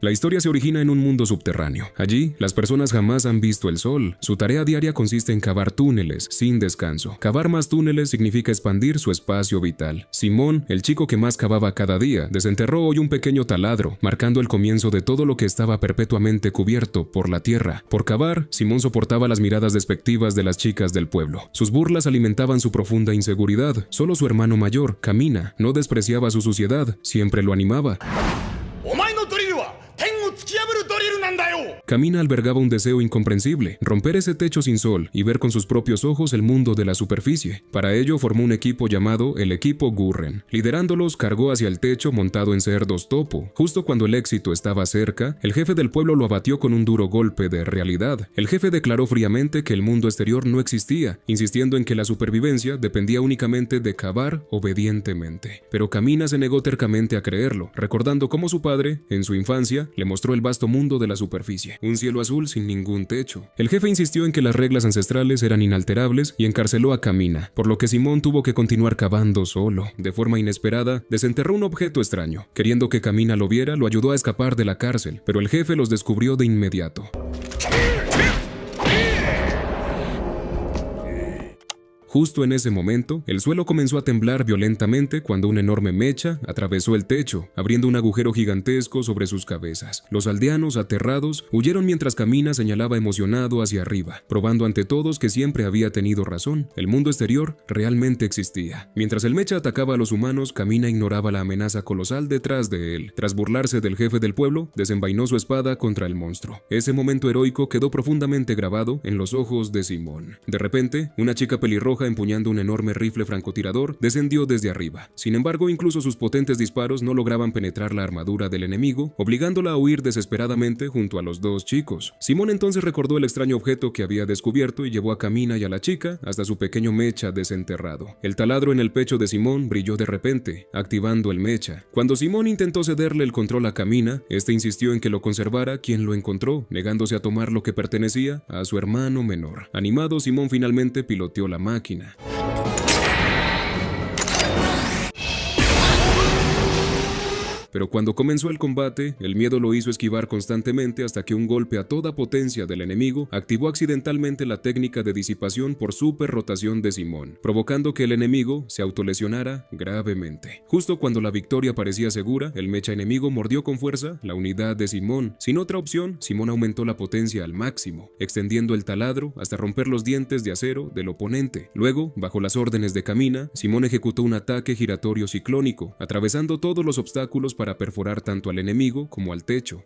La historia se origina en un mundo subterráneo. Allí, las personas jamás han visto el sol. Su tarea diaria consiste en cavar túneles, sin descanso. Cavar más túneles significa expandir su espacio vital. Simón, el chico que más cavaba cada día, desenterró hoy un pequeño taladro, marcando el comienzo de todo lo que estaba perpetuamente cubierto por la tierra. Por cavar, Simón soportaba las miradas despectivas de las chicas del pueblo. Sus burlas alimentaban su profunda inseguridad. Solo su hermano mayor, Kamina, no despreciaba su suciedad, siempre lo animaba. Kamina albergaba un deseo incomprensible, romper ese techo sin sol y ver con sus propios ojos el mundo de la superficie. Para ello formó un equipo llamado el equipo Gurren. Liderándolos, cargó hacia el techo montado en cerdos topo. Justo cuando el éxito estaba cerca, el jefe del pueblo lo abatió con un duro golpe de realidad. El jefe declaró fríamente que el mundo exterior no existía, insistiendo en que la supervivencia dependía únicamente de cavar obedientemente. Pero Kamina se negó tercamente a creerlo, recordando cómo su padre, en su infancia, le mostró el vasto mundo de la superficie, un cielo azul sin ningún techo. El jefe insistió en que las reglas ancestrales eran inalterables y encarceló a Kamina, por lo que Simón tuvo que continuar cavando solo. De forma inesperada, desenterró un objeto extraño. Queriendo que Kamina lo viera, lo ayudó a escapar de la cárcel, pero el jefe los descubrió de inmediato. Justo en ese momento, el suelo comenzó a temblar violentamente cuando una enorme mecha atravesó el techo, abriendo un agujero gigantesco sobre sus cabezas. Los aldeanos, aterrados, huyeron mientras Kamina señalaba emocionado hacia arriba, probando ante todos que siempre había tenido razón. El mundo exterior realmente existía. Mientras el mecha atacaba a los humanos, Kamina ignoraba la amenaza colosal detrás de él. Tras burlarse del jefe del pueblo, desenvainó su espada contra el monstruo. Ese momento heroico quedó profundamente grabado en los ojos de Simón. De repente, una chica pelirroja empuñando un enorme rifle francotirador, descendió desde arriba. Sin embargo, incluso sus potentes disparos no lograban penetrar la armadura del enemigo, obligándola a huir desesperadamente junto a los dos chicos. Simón entonces recordó el extraño objeto que había descubierto y llevó a Kamina y a la chica hasta su pequeño mecha desenterrado. El taladro en el pecho de Simón brilló de repente, activando el mecha. Cuando Simón intentó cederle el control a Kamina, este insistió en que lo conservara quien lo encontró, negándose a tomar lo que pertenecía a su hermano menor. Animado, Simón finalmente piloteó la máquina. Pero cuando comenzó el combate, el miedo lo hizo esquivar constantemente hasta que un golpe a toda potencia del enemigo activó accidentalmente la técnica de disipación por superrotación de Simón, provocando que el enemigo se autolesionara gravemente. Justo cuando la victoria parecía segura, el mecha enemigo mordió con fuerza la unidad de Simón. Sin otra opción, Simón aumentó la potencia al máximo, extendiendo el taladro hasta romper los dientes de acero del oponente. Luego, bajo las órdenes de Kamina, Simón ejecutó un ataque giratorio ciclónico, atravesando todos los obstáculos para perforar tanto al enemigo como al techo.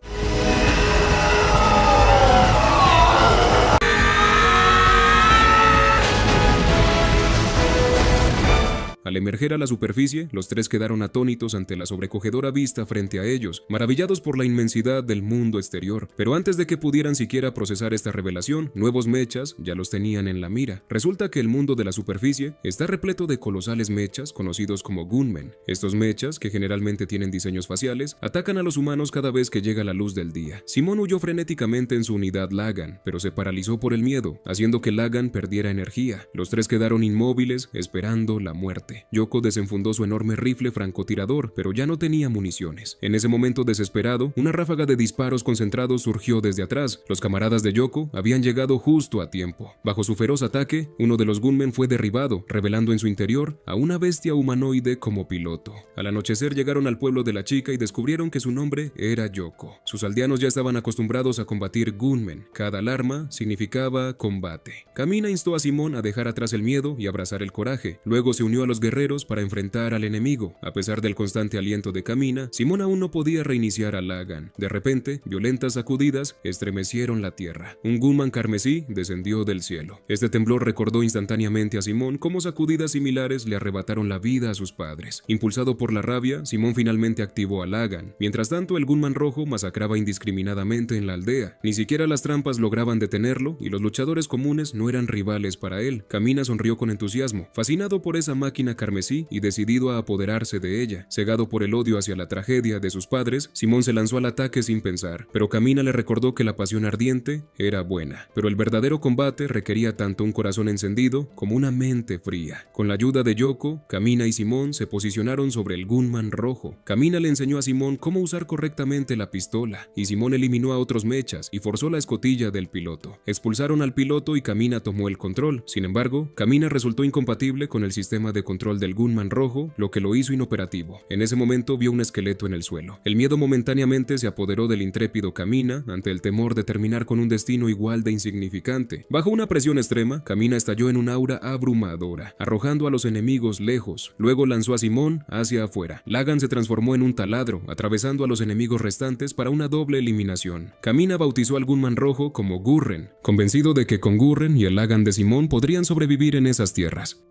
Al emerger a la superficie, los tres quedaron atónitos ante la sobrecogedora vista frente a ellos, maravillados por la inmensidad del mundo exterior. Pero antes de que pudieran siquiera procesar esta revelación, nuevos mechas ya los tenían en la mira. Resulta que el mundo de la superficie está repleto de colosales mechas conocidos como gunmen. Estos mechas, que generalmente tienen diseños faciales, atacan a los humanos cada vez que llega la luz del día. Simón huyó frenéticamente en su unidad Lagan, pero se paralizó por el miedo, haciendo que Lagan perdiera energía. Los tres quedaron inmóviles, esperando la muerte. Yoko desenfundó su enorme rifle francotirador, pero ya no tenía municiones. En ese momento desesperado, una ráfaga de disparos concentrados surgió desde atrás. Los camaradas de Yoko habían llegado justo a tiempo. Bajo su feroz ataque, uno de los gunmen fue derribado, revelando en su interior a una bestia humanoide como piloto. Al anochecer llegaron al pueblo de la chica y descubrieron que su nombre era Yoko. Sus aldeanos ya estaban acostumbrados a combatir gunmen. Cada alarma significaba combate. Kamina instó a Simón a dejar atrás el miedo y abrazar el coraje. Luego se unió a los guerreros para enfrentar al enemigo. A pesar del constante aliento de Kamina, Simón aún no podía reiniciar a Lagan. De repente, violentas sacudidas estremecieron la tierra. Un gunman carmesí descendió del cielo. Este temblor recordó instantáneamente a Simón cómo sacudidas similares le arrebataron la vida a sus padres. Impulsado por la rabia, Simón finalmente activó a Lagan. Mientras tanto, el gunman rojo masacraba indiscriminadamente en la aldea. Ni siquiera las trampas lograban detenerlo y los luchadores comunes no eran rivales para él. Kamina sonrió con entusiasmo, fascinado por esa máquina cabina carmesí y decidido a apoderarse de ella. Cegado por el odio hacia la tragedia de sus padres, Simón se lanzó al ataque sin pensar, pero Camina le recordó que la pasión ardiente era buena, pero el verdadero combate requería tanto un corazón encendido como una mente fría. Con la ayuda de Yoko, Camina y Simón se posicionaron sobre el Gunman rojo. Camina le enseñó a Simón cómo usar correctamente la pistola, y Simón eliminó a otros mechas y forzó la escotilla del piloto. Expulsaron al piloto y Camina tomó el control. Sin embargo, Camina resultó incompatible con el sistema de control del Gunman rojo, lo que lo hizo inoperativo. En ese momento vio un esqueleto en el suelo. El miedo momentáneamente se apoderó del intrépido Camina ante el temor de terminar con un destino igual de insignificante. Bajo una presión extrema, Camina estalló en un aura abrumadora, arrojando a los enemigos lejos. Luego lanzó a Simón hacia afuera. Lagan se transformó en un taladro, atravesando a los enemigos restantes para una doble eliminación. Camina bautizó al Gunman rojo como Gurren, convencido de que con Gurren y el Lagan de Simón podrían sobrevivir en esas tierras.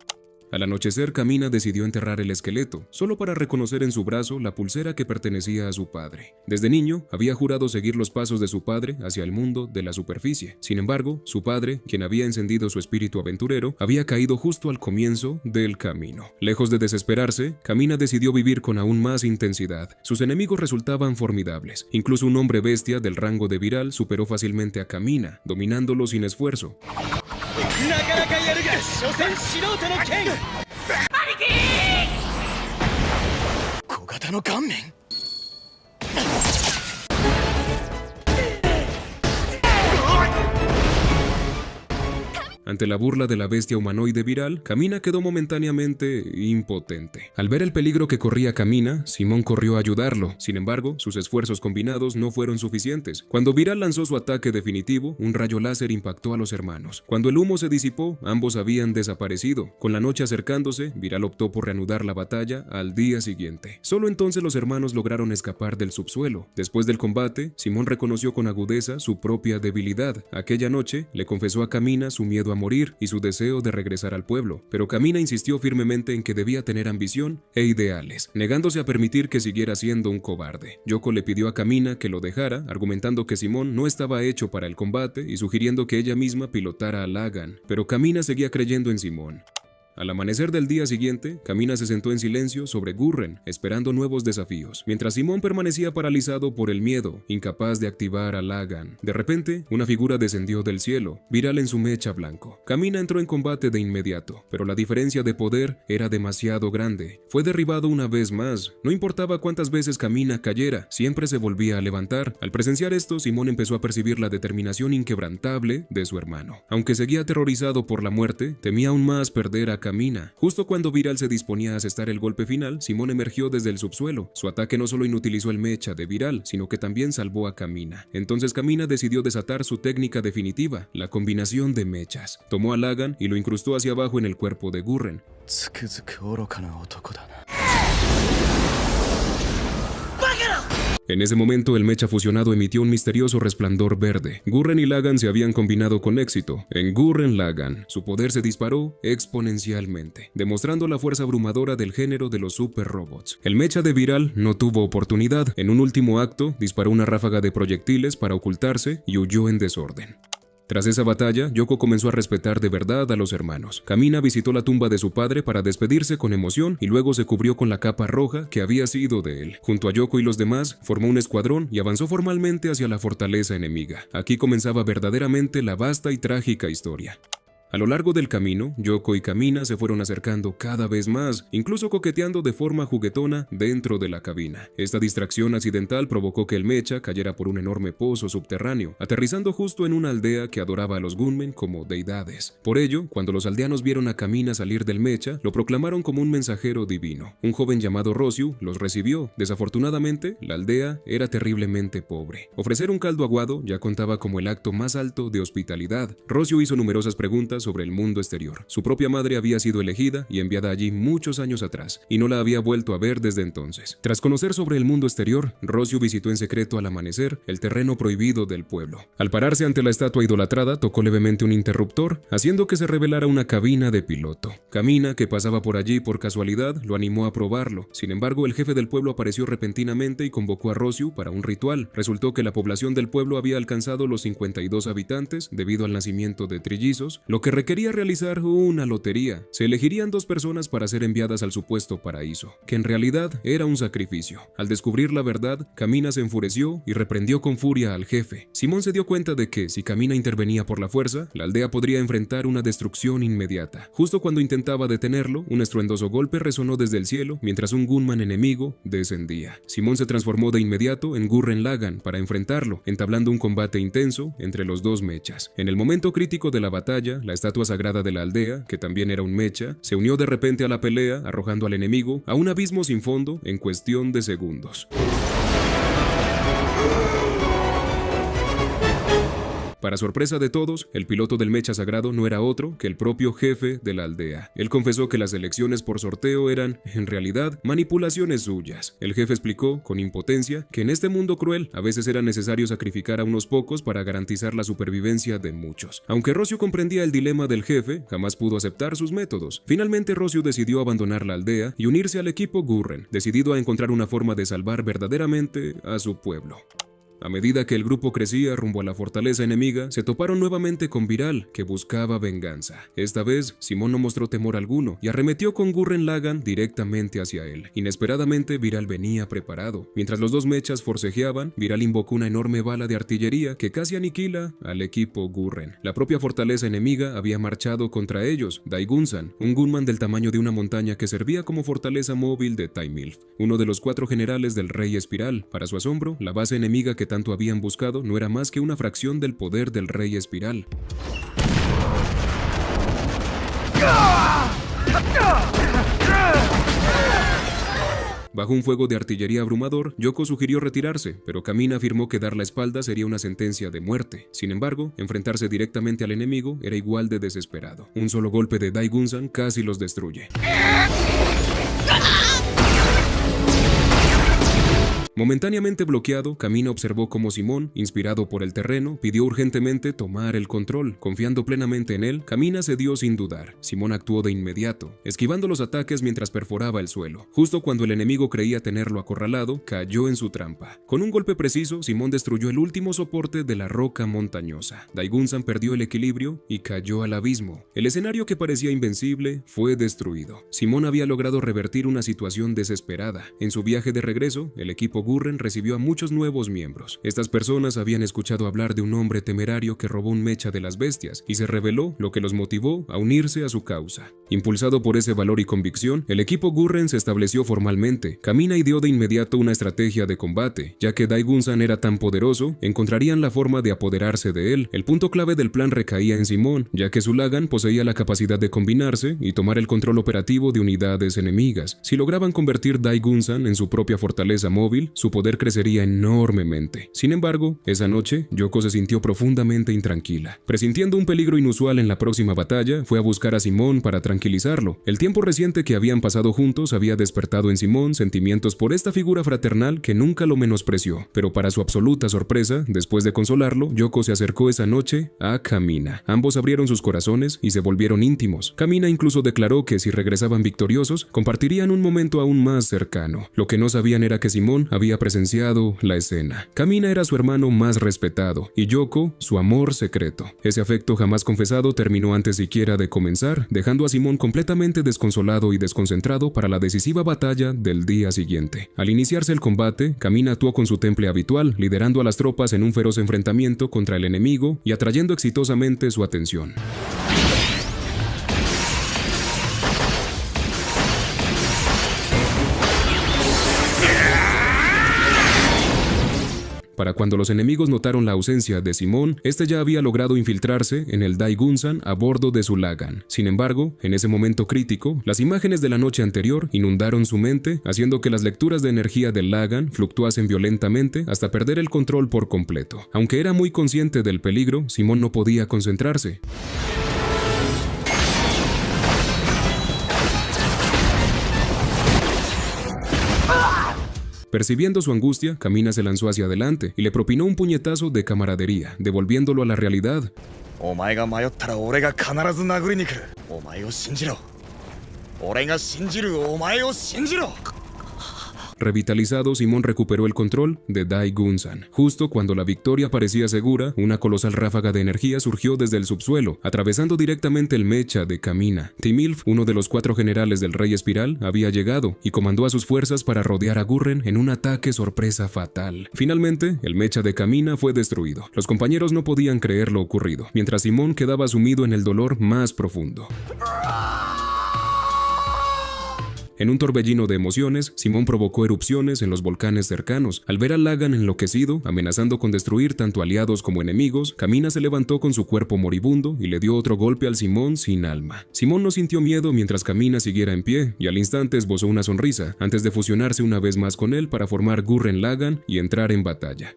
Al anochecer, Camina decidió enterrar el esqueleto, solo para reconocer en su brazo la pulsera que pertenecía a su padre. Desde niño, había jurado seguir los pasos de su padre hacia el mundo de la superficie. Sin embargo, su padre, quien había encendido su espíritu aventurero, había caído justo al comienzo del camino. Lejos de desesperarse, Camina decidió vivir con aún más intensidad. Sus enemigos resultaban formidables. Incluso un hombre bestia del rango de Viral superó fácilmente a Camina, dominándolo sin esfuerzo. 小型の顔面 Ante la burla de la bestia humanoide Viral, Camina quedó momentáneamente impotente. Al ver el peligro que corría Camina, Simón corrió a ayudarlo. Sin embargo, sus esfuerzos combinados no fueron suficientes. Cuando Viral lanzó su ataque definitivo, un rayo láser impactó a los hermanos. Cuando el humo se disipó, ambos habían desaparecido. Con la noche acercándose, Viral optó por reanudar la batalla al día siguiente. Solo entonces los hermanos lograron escapar del subsuelo. Después del combate, Simón reconoció con agudeza su propia debilidad. Aquella noche, le confesó a Camina su miedo a morir y su deseo de regresar al pueblo, pero Camina insistió firmemente en que debía tener ambición e ideales, negándose a permitir que siguiera siendo un cobarde. Yoko le pidió a Camina que lo dejara, argumentando que Simón no estaba hecho para el combate y sugiriendo que ella misma pilotara a Lagan, pero Camina seguía creyendo en Simón. Al amanecer del día siguiente, Camina se sentó en silencio sobre Gurren, esperando nuevos desafíos, mientras Simón permanecía paralizado por el miedo, incapaz de activar a Lagan. De repente, una figura descendió del cielo, Viral en su mecha blanco. Camina entró en combate de inmediato, pero la diferencia de poder era demasiado grande. Fue derribado una vez más. No importaba cuántas veces Camina cayera, siempre se volvía a levantar. Al presenciar esto, Simón empezó a percibir la determinación inquebrantable de su hermano. Aunque seguía aterrorizado por la muerte, temía aún más perder a Camina. Justo cuando Viral se disponía a asestar el golpe final, Simón emergió desde el subsuelo. Su ataque no solo inutilizó el mecha de Viral, sino que también salvó a Camina. Entonces Camina decidió desatar su técnica definitiva, la combinación de mechas. Tomó a Lagan y lo incrustó hacia abajo en el cuerpo de Gurren. En ese momento, el mecha fusionado emitió un misterioso resplandor verde. Gurren y Lagan se habían combinado con éxito. En Gurren Lagan, su poder se disparó exponencialmente, demostrando la fuerza abrumadora del género de los super robots. El mecha de Viral no tuvo oportunidad. En un último acto, disparó una ráfaga de proyectiles para ocultarse y huyó en desorden. Tras esa batalla, Yoko comenzó a respetar de verdad a los hermanos. Camina visitó la tumba de su padre para despedirse con emoción y luego se cubrió con la capa roja que había sido de él. Junto a Yoko y los demás, formó un escuadrón y avanzó formalmente hacia la fortaleza enemiga. Aquí comenzaba verdaderamente la vasta y trágica historia. A lo largo del camino, Yoko y Camina se fueron acercando cada vez más, incluso coqueteando de forma juguetona dentro de la cabina. Esta distracción accidental provocó que el mecha cayera por un enorme pozo subterráneo, aterrizando justo en una aldea que adoraba a los gunmen como deidades. Por ello, cuando los aldeanos vieron a Camina salir del mecha, lo proclamaron como un mensajero divino. Un joven llamado Rosiu los recibió. Desafortunadamente, la aldea era terriblemente pobre. Ofrecer un caldo aguado ya contaba como el acto más alto de hospitalidad. Rosiu hizo numerosas preguntas sobre el mundo exterior. Su propia madre había sido elegida y enviada allí muchos años atrás, y no la había vuelto a ver desde entonces. Tras conocer sobre el mundo exterior, Rosiu visitó en secreto al amanecer el terreno prohibido del pueblo. Al pararse ante la estatua idolatrada, tocó levemente un interruptor, haciendo que se revelara una cabina de piloto. Camina, que pasaba por allí por casualidad, lo animó a probarlo. Sin embargo, el jefe del pueblo apareció repentinamente y convocó a Rosiu para un ritual. Resultó que la población del pueblo había alcanzado los 52 habitantes debido al nacimiento de trillizos, lo que que requería realizar una lotería. Se elegirían 2 personas para ser enviadas al supuesto paraíso, que en realidad era un sacrificio. Al descubrir la verdad, Kamina se enfureció y reprendió con furia al jefe. Simón se dio cuenta de que, si Kamina intervenía por la fuerza, la aldea podría enfrentar una destrucción inmediata. Justo cuando intentaba detenerlo, un estruendoso golpe resonó desde el cielo mientras un gunman enemigo descendía. Simón se transformó de inmediato en Gurren Lagann para enfrentarlo, entablando un combate intenso entre los 2 mechas. En el momento crítico de la batalla, la estatua sagrada de la aldea, que también era un mecha, se unió de repente a la pelea, arrojando al enemigo a un abismo sin fondo en cuestión de segundos. Para sorpresa de todos, el piloto del mecha sagrado no era otro que el propio jefe de la aldea. Él confesó que las elecciones por sorteo eran, en realidad, manipulaciones suyas. El jefe explicó, con impotencia, que en este mundo cruel a veces era necesario sacrificar a unos pocos para garantizar la supervivencia de muchos. Aunque Rocio comprendía el dilema del jefe, jamás pudo aceptar sus métodos. Finalmente Rocio decidió abandonar la aldea y unirse al equipo Gurren, decidido a encontrar una forma de salvar verdaderamente a su pueblo. A medida que el grupo crecía rumbo a la fortaleza enemiga, se toparon nuevamente con Viral, que buscaba venganza. Esta vez, Simón no mostró temor alguno y arremetió con Gurren Lagann directamente hacia él. Inesperadamente, Viral venía preparado. Mientras los 2 mechas forcejeaban, Viral invocó una enorme bala de artillería que casi aniquila al equipo Gurren. La propia fortaleza enemiga había marchado contra ellos. Daigunsan, un gunman del tamaño de una montaña que servía como fortaleza móvil de Taimilf, uno de los 4 generales del Rey Espiral. Para su asombro, la base enemiga que tanto habían buscado no era más que una fracción del poder del Rey Espiral. Bajo un fuego de artillería abrumador, Yoko sugirió retirarse, pero Kamina afirmó que dar la espalda sería una sentencia de muerte. Sin embargo, enfrentarse directamente al enemigo era igual de desesperado. Un solo golpe de Daigunsan casi los destruye. Momentáneamente bloqueado, Kamina observó cómo Simón, inspirado por el terreno, pidió urgentemente tomar el control. Confiando plenamente en él, Kamina cedió sin dudar. Simón actuó de inmediato, esquivando los ataques mientras perforaba el suelo. Justo cuando el enemigo creía tenerlo acorralado, cayó en su trampa. Con un golpe preciso, Simón destruyó el último soporte de la roca montañosa. Daigunsan perdió el equilibrio y cayó al abismo. El escenario que parecía invencible fue destruido. Simón había logrado revertir una situación desesperada. En su viaje de regreso, el equipo Gurren recibió a muchos nuevos miembros. Estas personas habían escuchado hablar de un hombre temerario que robó un mecha de las bestias y se reveló lo que los motivó a unirse a su causa. Impulsado por ese valor y convicción, el equipo Gurren se estableció formalmente. Kamina ideó de inmediato una estrategia de combate. Ya que Daigunsan era tan poderoso, encontrarían la forma de apoderarse de él. El punto clave del plan recaía en Simón, ya que su Lagann poseía la capacidad de combinarse y tomar el control operativo de unidades enemigas. Si lograban convertir Daigunsan en su propia fortaleza móvil, su poder crecería enormemente. Sin embargo, esa noche, Yoko se sintió profundamente intranquila. Presintiendo un peligro inusual en la próxima batalla, fue a buscar a Simón para tranquilizarlo. El tiempo reciente que habían pasado juntos había despertado en Simón sentimientos por esta figura fraternal que nunca lo menospreció. Pero para su absoluta sorpresa, después de consolarlo, Yoko se acercó esa noche a Kamina. Ambos abrieron sus corazones y se volvieron íntimos. Kamina incluso declaró que si regresaban victoriosos, compartirían un momento aún más cercano. Lo que no sabían era que Simón había presenciado la escena. Kamina era su hermano más respetado y Yoko su amor secreto. Ese afecto jamás confesado terminó antes siquiera de comenzar, dejando a Simón completamente desconsolado y desconcentrado para la decisiva batalla del día siguiente. Al iniciarse el combate, Kamina actuó con su temple habitual, liderando a las tropas en un feroz enfrentamiento contra el enemigo y atrayendo exitosamente su atención. Para cuando los enemigos notaron la ausencia de Simón, este ya había logrado infiltrarse en el Daigunsan a bordo de su Lagann. Sin embargo, en ese momento crítico, las imágenes de la noche anterior inundaron su mente, haciendo que las lecturas de energía del Lagann fluctuasen violentamente hasta perder el control por completo. Aunque era muy consciente del peligro, Simón no podía concentrarse. Percibiendo su angustia, Kamina se lanzó hacia adelante y le propinó un puñetazo de camaradería, devolviéndolo a la realidad. Revitalizado, Simón recuperó el control de Dai Gunsan. Justo cuando la victoria parecía segura, una colosal ráfaga de energía surgió desde el subsuelo, atravesando directamente el mecha de Kamina. Timilf, uno de los 4 generales del Rey Espiral, había llegado y comandó a sus fuerzas para rodear a Gurren en un ataque sorpresa fatal. Finalmente, el mecha de Kamina fue destruido. Los compañeros no podían creer lo ocurrido, mientras Simón quedaba sumido en el dolor más profundo. En un torbellino de emociones, Simón provocó erupciones en los volcanes cercanos. Al ver a Lagan enloquecido, amenazando con destruir tanto aliados como enemigos, Kamina se levantó con su cuerpo moribundo y le dio otro golpe al Simón sin alma. Simón no sintió miedo mientras Kamina siguiera en pie, y al instante esbozó una sonrisa, antes de fusionarse una vez más con él para formar Gurren Lagann y entrar en batalla.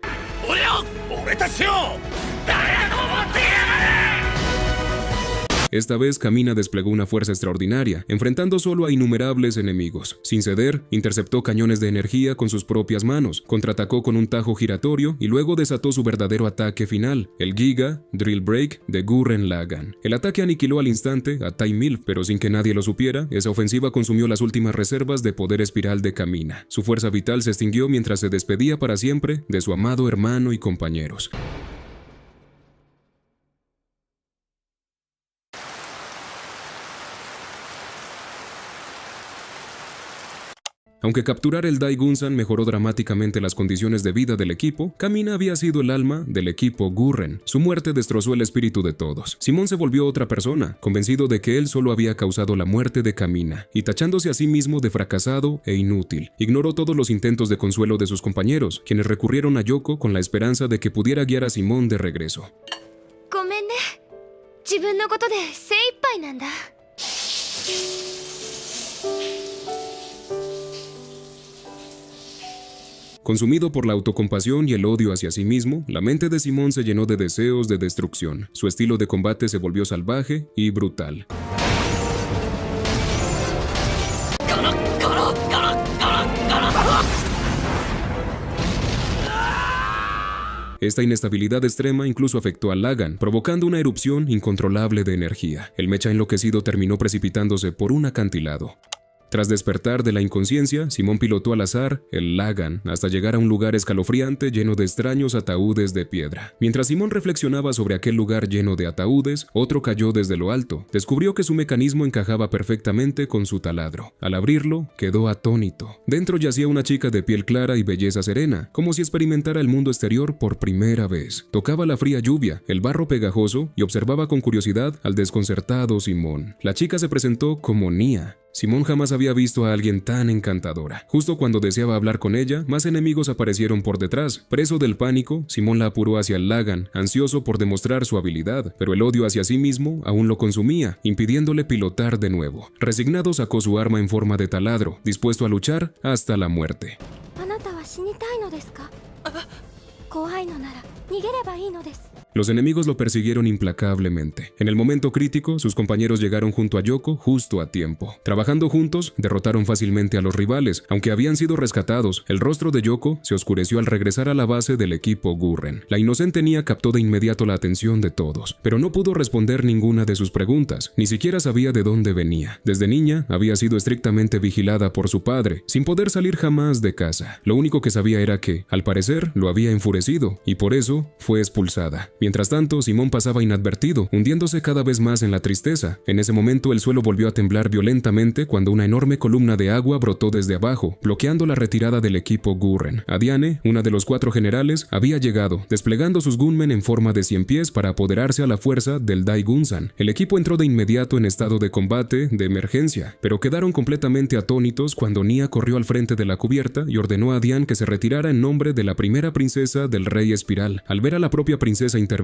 Esta vez Kamina desplegó una fuerza extraordinaria, enfrentando solo a innumerables enemigos. Sin ceder, interceptó cañones de energía con sus propias manos, contraatacó con un tajo giratorio y luego desató su verdadero ataque final, el Giga Drill Break de Gurren Lagann. El ataque aniquiló al instante a Timilf, pero sin que nadie lo supiera, esa ofensiva consumió las últimas reservas de poder espiral de Kamina. Su fuerza vital se extinguió mientras se despedía para siempre de su amado hermano y compañeros. Aunque capturar el Dai Gunsan mejoró dramáticamente las condiciones de vida del equipo, Kamina había sido el alma del equipo Gurren. Su muerte destrozó el espíritu de todos. Simón se volvió otra persona, convencido de que él solo había causado la muerte de Kamina, y tachándose a sí mismo de fracasado e inútil. Ignoró todos los intentos de consuelo de sus compañeros, quienes recurrieron a Yoko con la esperanza de que pudiera guiar a Simón de regreso. Consumido por la autocompasión y el odio hacia sí mismo, la mente de Simón se llenó de deseos de destrucción. Su estilo de combate se volvió salvaje y brutal. Esta inestabilidad extrema incluso afectó a Lagann, provocando una erupción incontrolable de energía. El mecha enloquecido terminó precipitándose por un acantilado. Tras despertar de la inconsciencia, Simón pilotó al azar el Lagann hasta llegar a un lugar escalofriante lleno de extraños ataúdes de piedra. Mientras Simón reflexionaba sobre aquel lugar lleno de ataúdes, otro cayó desde lo alto. Descubrió que su mecanismo encajaba perfectamente con su taladro. Al abrirlo, quedó atónito. Dentro yacía una chica de piel clara y belleza serena, como si experimentara el mundo exterior por primera vez. Tocaba la fría lluvia, el barro pegajoso y observaba con curiosidad al desconcertado Simón. La chica se presentó como Nia. Simón jamás había visto a alguien tan encantadora. Justo cuando deseaba hablar con ella, más enemigos aparecieron por detrás. Preso del pánico, Simón la apuró hacia el Lagann, ansioso por demostrar su habilidad, pero el odio hacia sí mismo aún lo consumía, impidiéndole pilotar de nuevo. Resignado, sacó su arma en forma de taladro, dispuesto a luchar hasta la muerte. Los enemigos lo persiguieron implacablemente. En el momento crítico, sus compañeros llegaron junto a Yoko justo a tiempo. Trabajando juntos, derrotaron fácilmente a los rivales. Aunque habían sido rescatados, el rostro de Yoko se oscureció al regresar a la base del equipo Gurren. La inocente Nia captó de inmediato la atención de todos, pero no pudo responder ninguna de sus preguntas. Ni siquiera sabía de dónde venía. Desde niña, había sido estrictamente vigilada por su padre, sin poder salir jamás de casa. Lo único que sabía era que, al parecer, lo había enfurecido, y por eso fue expulsada. Mientras tanto, Simón pasaba inadvertido, hundiéndose cada vez más en la tristeza. En ese momento, el suelo volvió a temblar violentamente cuando una enorme columna de agua brotó desde abajo, bloqueando la retirada del equipo Gurren. Adiane, una de los 4 generales, había llegado, desplegando sus gunmen en forma de 100 pies para apoderarse a la fuerza del Dai Gunsan. El equipo entró de inmediato en estado de combate de emergencia, pero quedaron completamente atónitos cuando Nia corrió al frente de la cubierta y ordenó a Diane que se retirara en nombre de la primera princesa del Rey Espiral. Al ver a la propia princesa intervenir,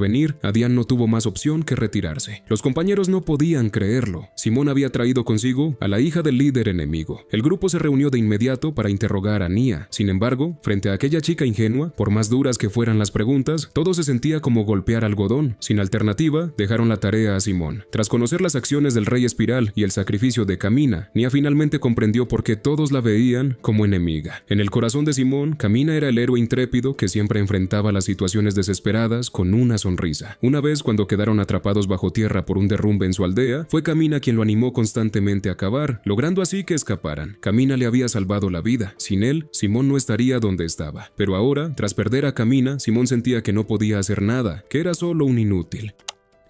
Diane no tuvo más opción que retirarse. Los compañeros no podían creerlo. Simón había traído consigo a la hija del líder enemigo. El grupo se reunió de inmediato para interrogar a Nia. Sin embargo, frente a aquella chica ingenua, por más duras que fueran las preguntas, todo se sentía como golpear algodón. Sin alternativa, dejaron la tarea a Simón. Tras conocer las acciones del Rey Espiral y el sacrificio de Kamina, Nia finalmente comprendió por qué todos la veían como enemiga. En el corazón de Simón, Kamina era el héroe intrépido que siempre enfrentaba las situaciones desesperadas con una sonrisa. Una vez, cuando quedaron atrapados bajo tierra por un derrumbe en su aldea, fue Kamina quien lo animó constantemente a cavar, logrando así que escaparan. Kamina le había salvado la vida. Sin él, Simón no estaría donde estaba. Pero ahora, tras perder a Kamina, Simón sentía que no podía hacer nada, que era solo un inútil.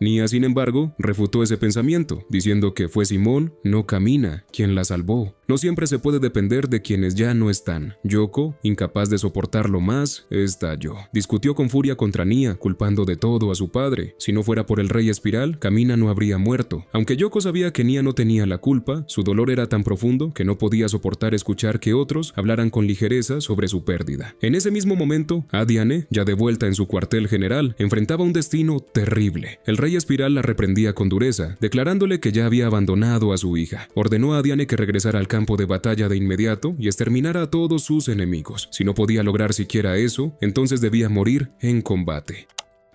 Nia, sin embargo, refutó ese pensamiento, diciendo que fue Simón, no Kamina, quien la salvó. No siempre se puede depender de quienes ya no están. Yoko, incapaz de soportarlo más, estalló. Discutió con furia contra Nia, culpando de todo a su padre. Si no fuera por el Rey Espiral, Kamina no habría muerto. Aunque Yoko sabía que Nia no tenía la culpa, su dolor era tan profundo que no podía soportar escuchar que otros hablaran con ligereza sobre su pérdida. En ese mismo momento, Adiane, ya de vuelta en su cuartel general, enfrentaba un destino terrible. El Rey Espiral la reprendía con dureza, declarándole que ya había abandonado a su hija. Ordenó a Adiane que regresara al campo de batalla de inmediato y exterminara a todos sus enemigos. Si no podía lograr siquiera eso, entonces debía morir en combate.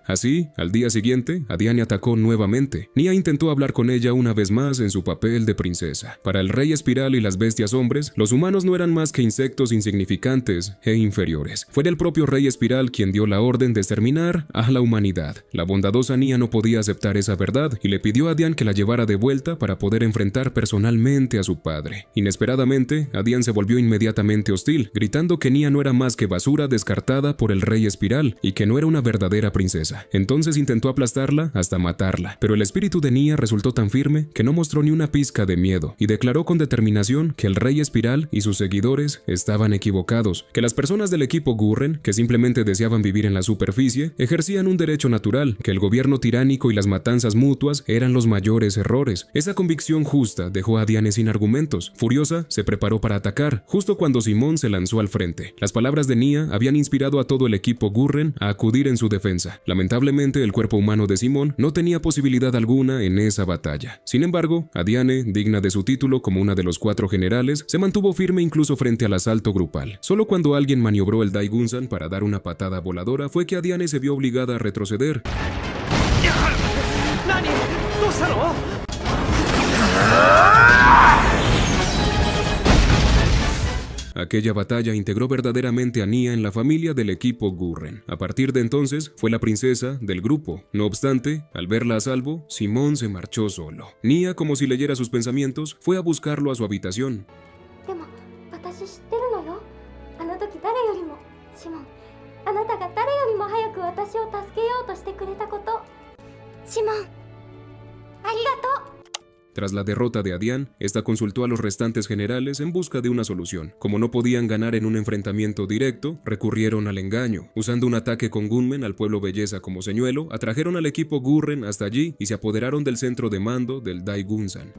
Así, al día siguiente, Adiane atacó nuevamente. Nia intentó hablar con ella una vez más en su papel de princesa. Para el Rey Espiral y las bestias hombres, los humanos no eran más que insectos insignificantes e inferiores. Fue el propio Rey Espiral quien dio la orden de exterminar a la humanidad. La bondadosa Nia no podía aceptar esa verdad y le pidió a Adiane que la llevara de vuelta para poder enfrentar personalmente a su padre. Inesperadamente, Adiane se volvió inmediatamente hostil, gritando que Nia no era más que basura descartada por el Rey Espiral y que no era una verdadera princesa. Entonces intentó aplastarla hasta matarla, pero el espíritu de Nia resultó tan firme que no mostró ni una pizca de miedo y declaró con determinación que el Rey Espiral y sus seguidores estaban equivocados, que las personas del equipo Gurren, que simplemente deseaban vivir en la superficie, ejercían un derecho natural, que el gobierno tiránico y las matanzas mutuas eran los mayores errores. Esa convicción justa dejó a Adiane sin argumentos. Furiosa, se preparó para atacar, justo cuando Simón se lanzó al frente. Las palabras de Nia habían inspirado a todo el equipo Gurren a acudir en su defensa. Lamentablemente, el cuerpo humano de Simón no tenía posibilidad alguna en esa batalla. Sin embargo, Adiane, digna de su título como una de los 4 generales, se mantuvo firme incluso frente al asalto grupal. Solo cuando alguien maniobró el Daigunsan para dar una patada voladora fue que Adiane se vio obligada a retroceder. ¿Nani? ¿Dónde? Aquella batalla integró verdaderamente a Nia en la familia del equipo Gurren. A partir de entonces, fue la princesa del grupo. No obstante, al verla a salvo, Simón se marchó solo. Nia, como si leyera sus pensamientos, fue a buscarlo a su habitación. Tras la derrota de Adiane, esta consultó a los restantes generales en busca de una solución. Como no podían ganar en un enfrentamiento directo, recurrieron al engaño. Usando un ataque con gunmen al pueblo belleza como señuelo, atrajeron al equipo Gurren hasta allí y se apoderaron del centro de mando del Daigunsan.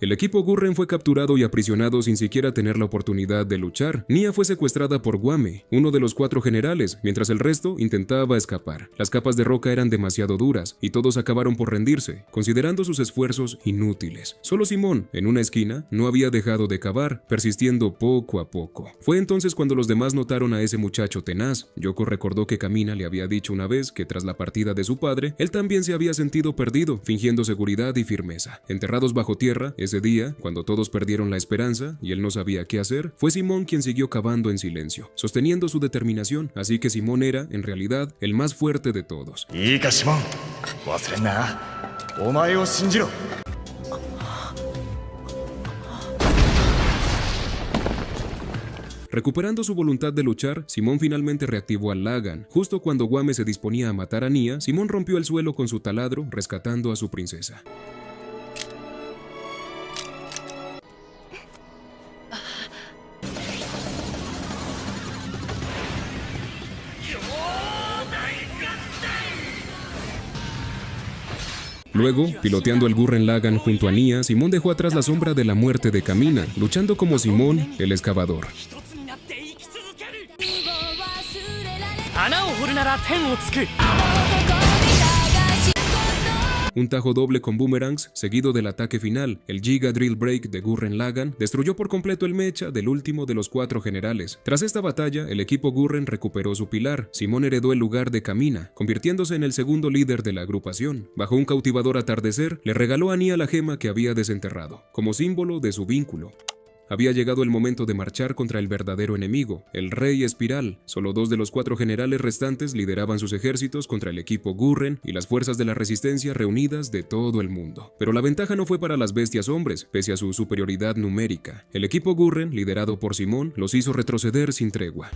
El equipo Gurren fue capturado y aprisionado sin siquiera tener la oportunidad de luchar. Nia fue secuestrada por Wame, uno de los 4 generales, mientras el resto intentaba escapar. Las capas de roca eran demasiado duras y todos acabaron por rendirse, considerando sus esfuerzos inútiles. Solo Simón, en una esquina, no había dejado de cavar, persistiendo poco a poco. Fue entonces cuando los demás notaron a ese muchacho tenaz. Yoko recordó que Kamina le había dicho una vez que tras la partida de su padre, él también se había sentido perdido, fingiendo seguridad y firmeza. Enterrados bajo tierra, ese día, cuando todos perdieron la esperanza y él no sabía qué hacer, fue Simón quien siguió cavando en silencio, sosteniendo su determinación, así que Simón era, en realidad, el más fuerte de todos. Recuperando su voluntad de luchar, Simón finalmente reactivó al Lagan. Justo cuando Wame se disponía a matar a Nia, Simón rompió el suelo con su taladro, rescatando a su princesa. Luego, piloteando el Gurren Lagann junto a Nia, Simón dejó atrás la sombra de la muerte de Kamina, luchando como Simón, el excavador. Un tajo doble con boomerangs, seguido del ataque final, el Giga Drill Break de Gurren Lagann, destruyó por completo el mecha del último de los 4 generales. Tras esta batalla, el equipo Gurren recuperó su pilar. Simón heredó el lugar de Kamina, convirtiéndose en el segundo líder de la agrupación. Bajo un cautivador atardecer, le regaló a Nia la gema que había desenterrado, como símbolo de su vínculo. había llegado el momento de marchar contra el verdadero enemigo, el Rey Espiral. Solo 2 de los 4 generales restantes lideraban sus ejércitos contra el equipo Gurren y las fuerzas de la resistencia reunidas de todo el mundo. Pero la ventaja no fue para las bestias hombres, pese a su superioridad numérica. El equipo Gurren, liderado por Simón, los hizo retroceder sin tregua.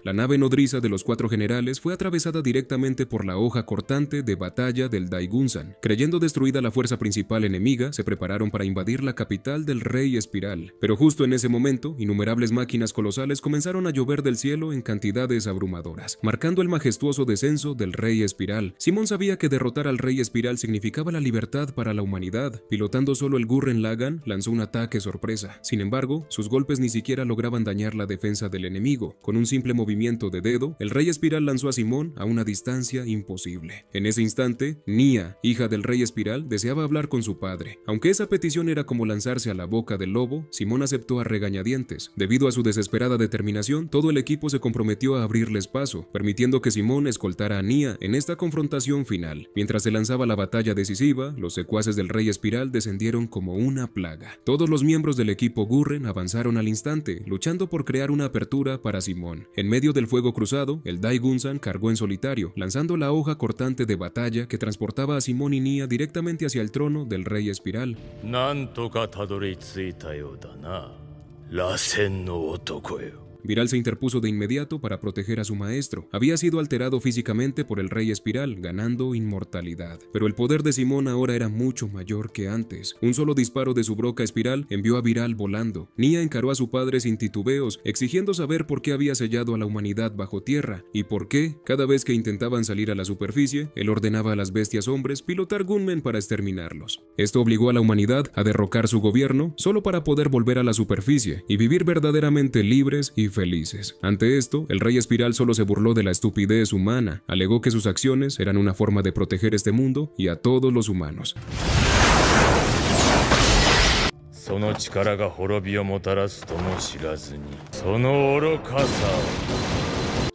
La nave nodriza de los 4 generales fue atravesada directamente por la hoja cortante de batalla del Daigunsan. Creyendo destruida la fuerza principal enemiga, se prepararon para invadir la capital del Rey Espiral. Pero justo en ese momento, innumerables máquinas colosales comenzaron a llover del cielo en cantidades abrumadoras, marcando el majestuoso descenso del Rey Espiral. Simón sabía que derrotar al Rey Espiral significaba la libertad para la humanidad. Pilotando solo el Gurren Lagann, lanzó un ataque sorpresa. Sin embargo, sus golpes ni siquiera lograban dañar la defensa del enemigo. Con un simple movimiento de dedo, el Rey Espiral lanzó a Simón a una distancia imposible. En ese instante, Nia, hija del Rey Espiral, deseaba hablar con su padre. Aunque esa petición era como lanzarse a la boca del lobo, Simón aceptó a regañadientes. Debido a su desesperada determinación, todo el equipo se comprometió a abrirles paso, permitiendo que Simón escoltara a Nia en esta confrontación final. Mientras se lanzaba la batalla decisiva, los secuaces del Rey Espiral descendieron como una plaga. Todos los miembros del equipo Gurren avanzaron al instante, luchando por crear una apertura para Simón. En medio del fuego cruzado, el Daigunsan cargó en solitario, lanzando la hoja cortante de batalla que transportaba a Simón y Nia directamente hacia el trono del Rey Espiral. Viral se interpuso de inmediato para proteger a su maestro. Había sido alterado físicamente por el Rey Espiral, ganando inmortalidad. Pero el poder de Simón ahora era mucho mayor que antes. Un solo disparo de su broca espiral envió a Viral volando. Nia encaró a su padre sin titubeos, exigiendo saber por qué había sellado a la humanidad bajo tierra, y por qué, cada vez que intentaban salir a la superficie, él ordenaba a las bestias hombres pilotar gunmen para exterminarlos. Esto obligó a la humanidad a derrocar su gobierno, solo para poder volver a la superficie y vivir verdaderamente libres y felices. Ante esto, el Rey Espiral solo se burló de la estupidez humana, alegó que sus acciones eran una forma de proteger este mundo y a todos los humanos.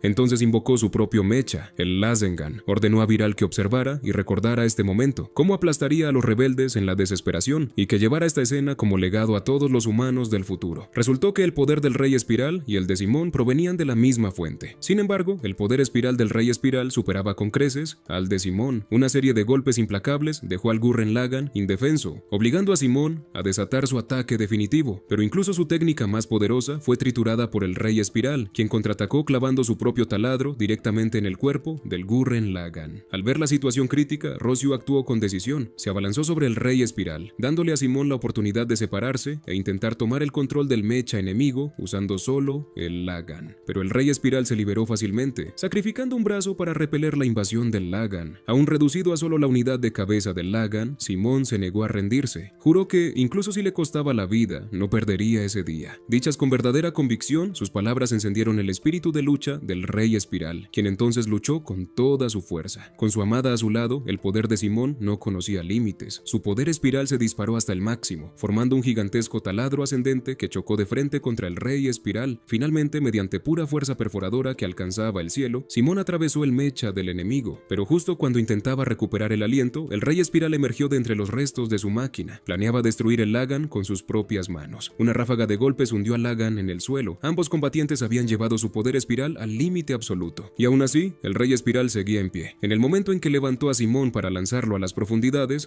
Entonces invocó su propio mecha, el Lazengan. Ordenó a Viral que observara y recordara este momento, cómo aplastaría a los rebeldes en la desesperación, y que llevara esta escena como legado a todos los humanos del futuro. Resultó que el poder del Rey Espiral y el de Simón provenían de la misma fuente. Sin embargo, el poder espiral del Rey Espiral superaba con creces al de Simón. Una serie de golpes implacables dejó al Gurren Lagann indefenso, obligando a Simón a desatar su ataque definitivo. Pero incluso su técnica más poderosa fue triturada por el Rey Espiral, quien contraatacó clavando su propio taladro directamente en el cuerpo del Gurren Lagann. Al ver la situación crítica, Rossiu actuó con decisión. Se abalanzó sobre el Rey Espiral, dándole a Simón la oportunidad de separarse e intentar tomar el control del mecha enemigo usando solo el Lagann. Pero el Rey Espiral se liberó fácilmente, sacrificando un brazo para repeler la invasión del Lagann. Aún reducido a solo la unidad de cabeza del Lagann, Simón se negó a rendirse. Juró que, incluso si le costaba la vida, no perdería ese día. Dichas con verdadera convicción, sus palabras encendieron el espíritu de lucha del Rey Espiral, quien entonces luchó con toda su fuerza. Con su amada a su lado, el poder de Simón no conocía límites. Su poder espiral se disparó hasta el máximo, formando un gigantesco taladro ascendente que chocó de frente contra el Rey Espiral. Finalmente, mediante pura fuerza perforadora que alcanzaba el cielo, Simón atravesó el mecha del enemigo. Pero justo cuando intentaba recuperar el aliento, el Rey Espiral emergió de entre los restos de su máquina. Planeaba destruir el Lagann con sus propias manos. Una ráfaga de golpes hundió al Lagann en el suelo. Ambos combatientes habían llevado su poder espiral al límite absoluto. Y aún así, el Rey Espiral seguía en pie. En el momento en que levantó a Simón para lanzarlo a las profundidades,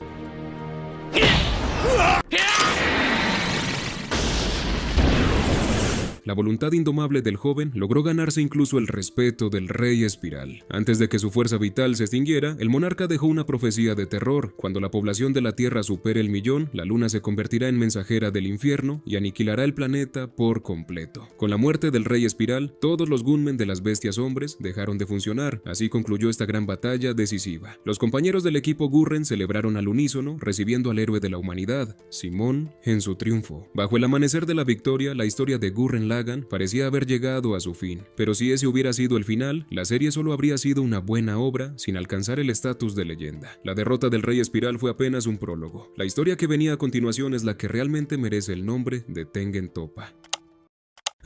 la voluntad indomable del joven logró ganarse incluso el respeto del Rey Espiral. Antes de que su fuerza vital se extinguiera, el monarca dejó una profecía de terror. Cuando la población de la Tierra supere el 1.000.000, la luna se convertirá en mensajera del infierno y aniquilará el planeta por completo. Con la muerte del Rey Espiral, todos los gunmen de las bestias hombres dejaron de funcionar. Así concluyó esta gran batalla decisiva. Los compañeros del equipo Gurren celebraron al unísono, recibiendo al héroe de la humanidad, Simón, en su triunfo. Bajo el amanecer de la victoria, la historia de Gurren Lagann Lagann parecía haber llegado a su fin, pero si ese hubiera sido el final, la serie solo habría sido una buena obra sin alcanzar el estatus de leyenda. La derrota del Rey Espiral fue apenas un prólogo. La historia que venía a continuación es la que realmente merece el nombre de Tengen Toppa.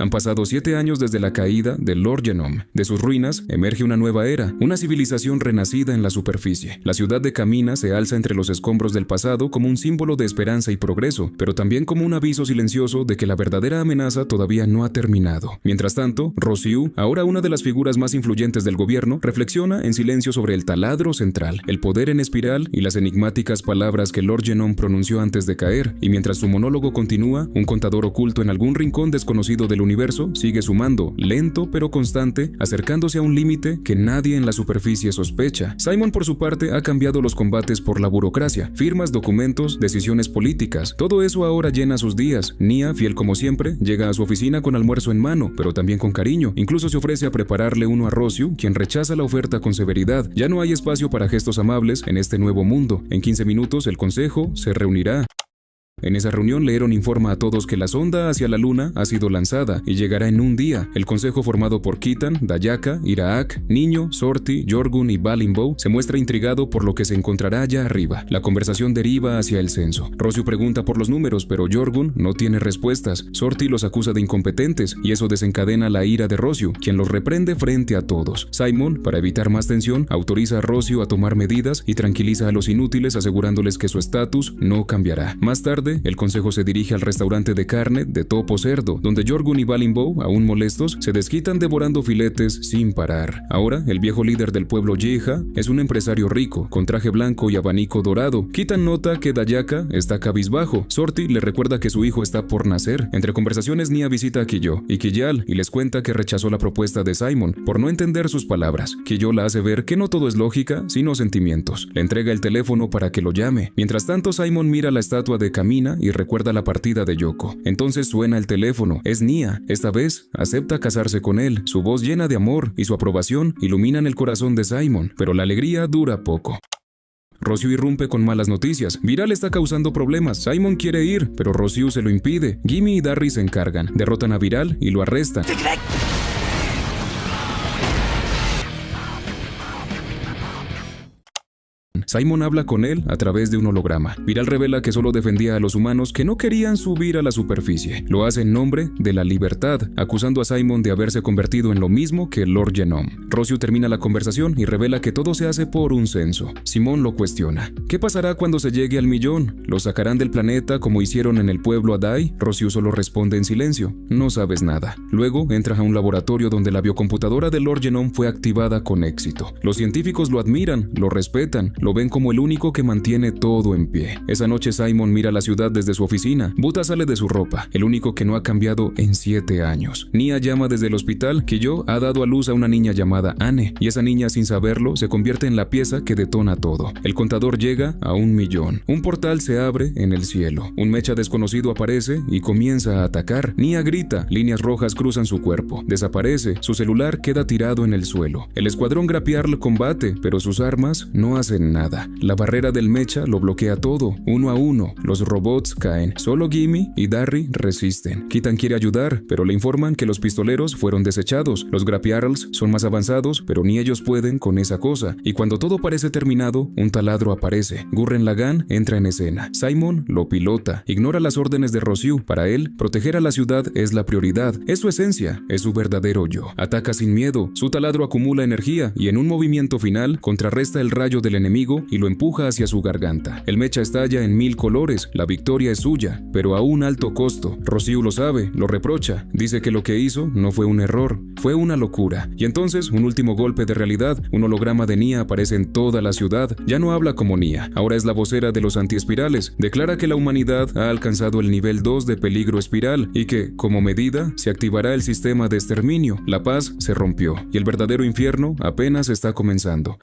Han pasado 7 años desde la caída de Lord Genome. De sus ruinas emerge una nueva era, una civilización renacida en la superficie. La ciudad de Camina se alza entre los escombros del pasado como un símbolo de esperanza y progreso, pero también como un aviso silencioso de que la verdadera amenaza todavía no ha terminado. Mientras tanto, Rossiu, ahora una de las figuras más influyentes del gobierno, reflexiona en silencio sobre el taladro central, el poder en espiral y las enigmáticas palabras que Lord Genome pronunció antes de caer, y mientras su monólogo continúa, un contador oculto en algún rincón desconocido del universo sigue sumando, lento pero constante, acercándose a un límite que nadie en la superficie sospecha. Simon, por su parte, ha cambiado los combates por la burocracia, firmas, documentos, decisiones políticas. Todo eso ahora llena sus días. Nia, fiel como siempre, llega a su oficina con almuerzo en mano, pero también con cariño. Incluso se ofrece a prepararle uno a Rossiu, quien rechaza la oferta con severidad. Ya no hay espacio para gestos amables en este nuevo mundo. En 15 minutos el consejo se reunirá. En esa reunión, Leeron informa a todos que la sonda hacia la luna ha sido lanzada y llegará en un día. El consejo, formado por Kitan, Dayaka, Iraak, Niño, Sorti, Jorgun y Balimbo, se muestra intrigado por lo que se encontrará allá arriba. La conversación deriva hacia el censo. Rossiu pregunta por los números, pero Jorgun no tiene respuestas. Sorti los acusa de incompetentes y eso desencadena la ira de Rossiu, quien los reprende frente a todos. Simon, para evitar más tensión, autoriza a Rossiu a tomar medidas y tranquiliza a los inútiles asegurándoles que su estatus no cambiará. Más tarde, el consejo se dirige al restaurante de carne de Topo Cerdo, donde Jorgun y Balimbo, aún molestos, se desquitan devorando filetes sin parar. Ahora, el viejo líder del pueblo Yeha es un empresario rico, con traje blanco y abanico dorado. Kitan nota que Dayaka está cabizbajo. Sorti le recuerda que su hijo está por nacer. Entre conversaciones, Nia visita a Kiyo y Kiyal y les cuenta que rechazó la propuesta de Simon por no entender sus palabras. Kiyo la hace ver que no todo es lógica, sino sentimientos. Le entrega el teléfono para que lo llame. Mientras tanto, Simon mira la estatua de Camina y recuerda la partida de Yoko. Entonces suena el teléfono. Es Nia. Esta vez acepta casarse con él. Su voz llena de amor y su aprobación iluminan el corazón de Simon, pero la alegría dura poco. Rossiu irrumpe con malas noticias. Viral está causando problemas. Simon quiere ir, pero Rossiu se lo impide. Gimme y Darry se encargan. Derrotan a Viral y lo arrestan. Simon habla con él a través de un holograma. Viral revela que solo defendía a los humanos que no querían subir a la superficie. Lo hace en nombre de la libertad, acusando a Simon de haberse convertido en lo mismo que Lord Genome. Rossiu termina la conversación y revela que todo se hace por un censo. Simon lo cuestiona. ¿Qué pasará cuando se llegue al 1.000.000? ¿Lo sacarán del planeta como hicieron en el pueblo Adai? Rossiu solo responde en silencio. No sabes nada. Luego entra a un laboratorio donde la biocomputadora de Lord Genome fue activada con éxito. Los científicos lo admiran, lo respetan, lo ven como el único que mantiene todo en pie. Esa noche Simon mira la ciudad desde su oficina. Buta sale de su ropa, el único que no ha cambiado en 7 años. Nia llama desde el hospital que Yo ha dado a luz a una niña llamada Anne, y esa niña, sin saberlo, se convierte en la pieza que detona todo. El contador llega a 1.000.000. Un portal se abre en el cielo. Un mecha desconocido aparece y comienza a atacar. Nia grita, líneas rojas cruzan su cuerpo. Desaparece, su celular queda tirado en el suelo. El escuadrón Grapiar lo combate, pero sus armas no hacen nada. La barrera del mecha lo bloquea todo. 1 a 1, los robots caen. Solo Gimme y Darry resisten. Kitan quiere ayudar, pero le informan que los pistoleros fueron desechados. Los Grapiarls son más avanzados, pero ni ellos pueden con esa cosa. Y cuando todo parece terminado, un taladro aparece. Gurren Lagann entra en escena. Simon lo pilota. Ignora las órdenes de Rossiu. Para él, proteger a la ciudad es la prioridad. Es su esencia, es su verdadero yo. Ataca sin miedo. Su taladro acumula energía y en un movimiento final contrarresta el rayo del enemigo y lo empuja hacia su garganta. El mecha estalla en 1000 colores. La victoria es suya, pero a un alto costo. Rossiu lo sabe, lo reprocha. Dice que lo que hizo no fue un error, fue una locura. Y entonces, un último golpe de realidad. Un holograma de Nia aparece en toda la ciudad. Ya no habla como Nia, ahora es la vocera de los antiespirales. Declara que la humanidad ha alcanzado el nivel 2 de peligro espiral y que, como medida, se activará el sistema de exterminio. La paz se rompió y el verdadero infierno apenas está comenzando.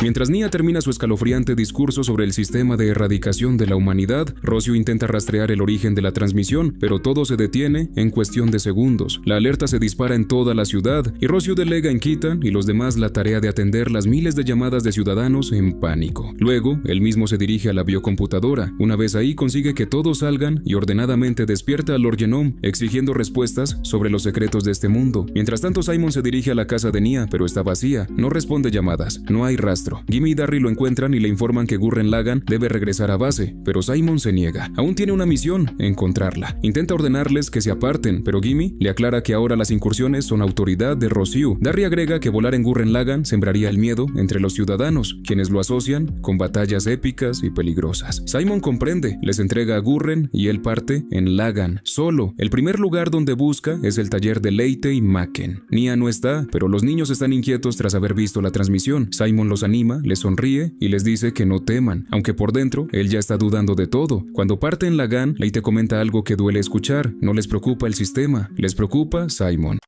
Mientras Nia termina su escalofriante discurso sobre el sistema de erradicación de la humanidad, Rocio intenta rastrear el origen de la transmisión, pero todo se detiene en cuestión de segundos. La alerta se dispara en toda la ciudad y Rocio delega en Keaton y los demás la tarea de atender las miles de llamadas de ciudadanos en pánico. Luego, él mismo se dirige a la biocomputadora. Una vez ahí, consigue que todos salgan y ordenadamente despierta a Lord Genome, exigiendo respuestas sobre los secretos de este mundo. Mientras tanto, Simon se dirige a la casa de Nia, pero está vacía. No responde llamadas. No hay rastro. Gimme y Darry lo encuentran y le informan que Gurren Lagann debe regresar a base, pero Simon se niega. Aún tiene una misión: encontrarla. Intenta ordenarles que se aparten, pero Gimme le aclara que ahora las incursiones son autoridad de Rossiu. Darry agrega que volar en Gurren Lagann sembraría el miedo entre los ciudadanos, quienes lo asocian con batallas épicas y peligrosas. Simon comprende, les entrega a Gurren y él parte en Lagann, solo. El primer lugar donde busca es el taller de Leite y Macken. Nia no está, pero los niños están inquietos tras haber visto la transmisión. Simon los anima, les sonríe y les dice que no teman, aunque por dentro él ya está dudando de todo. Cuando parte en Lagann, Leite comenta algo que duele escuchar: no les preocupa el sistema, les preocupa Simon.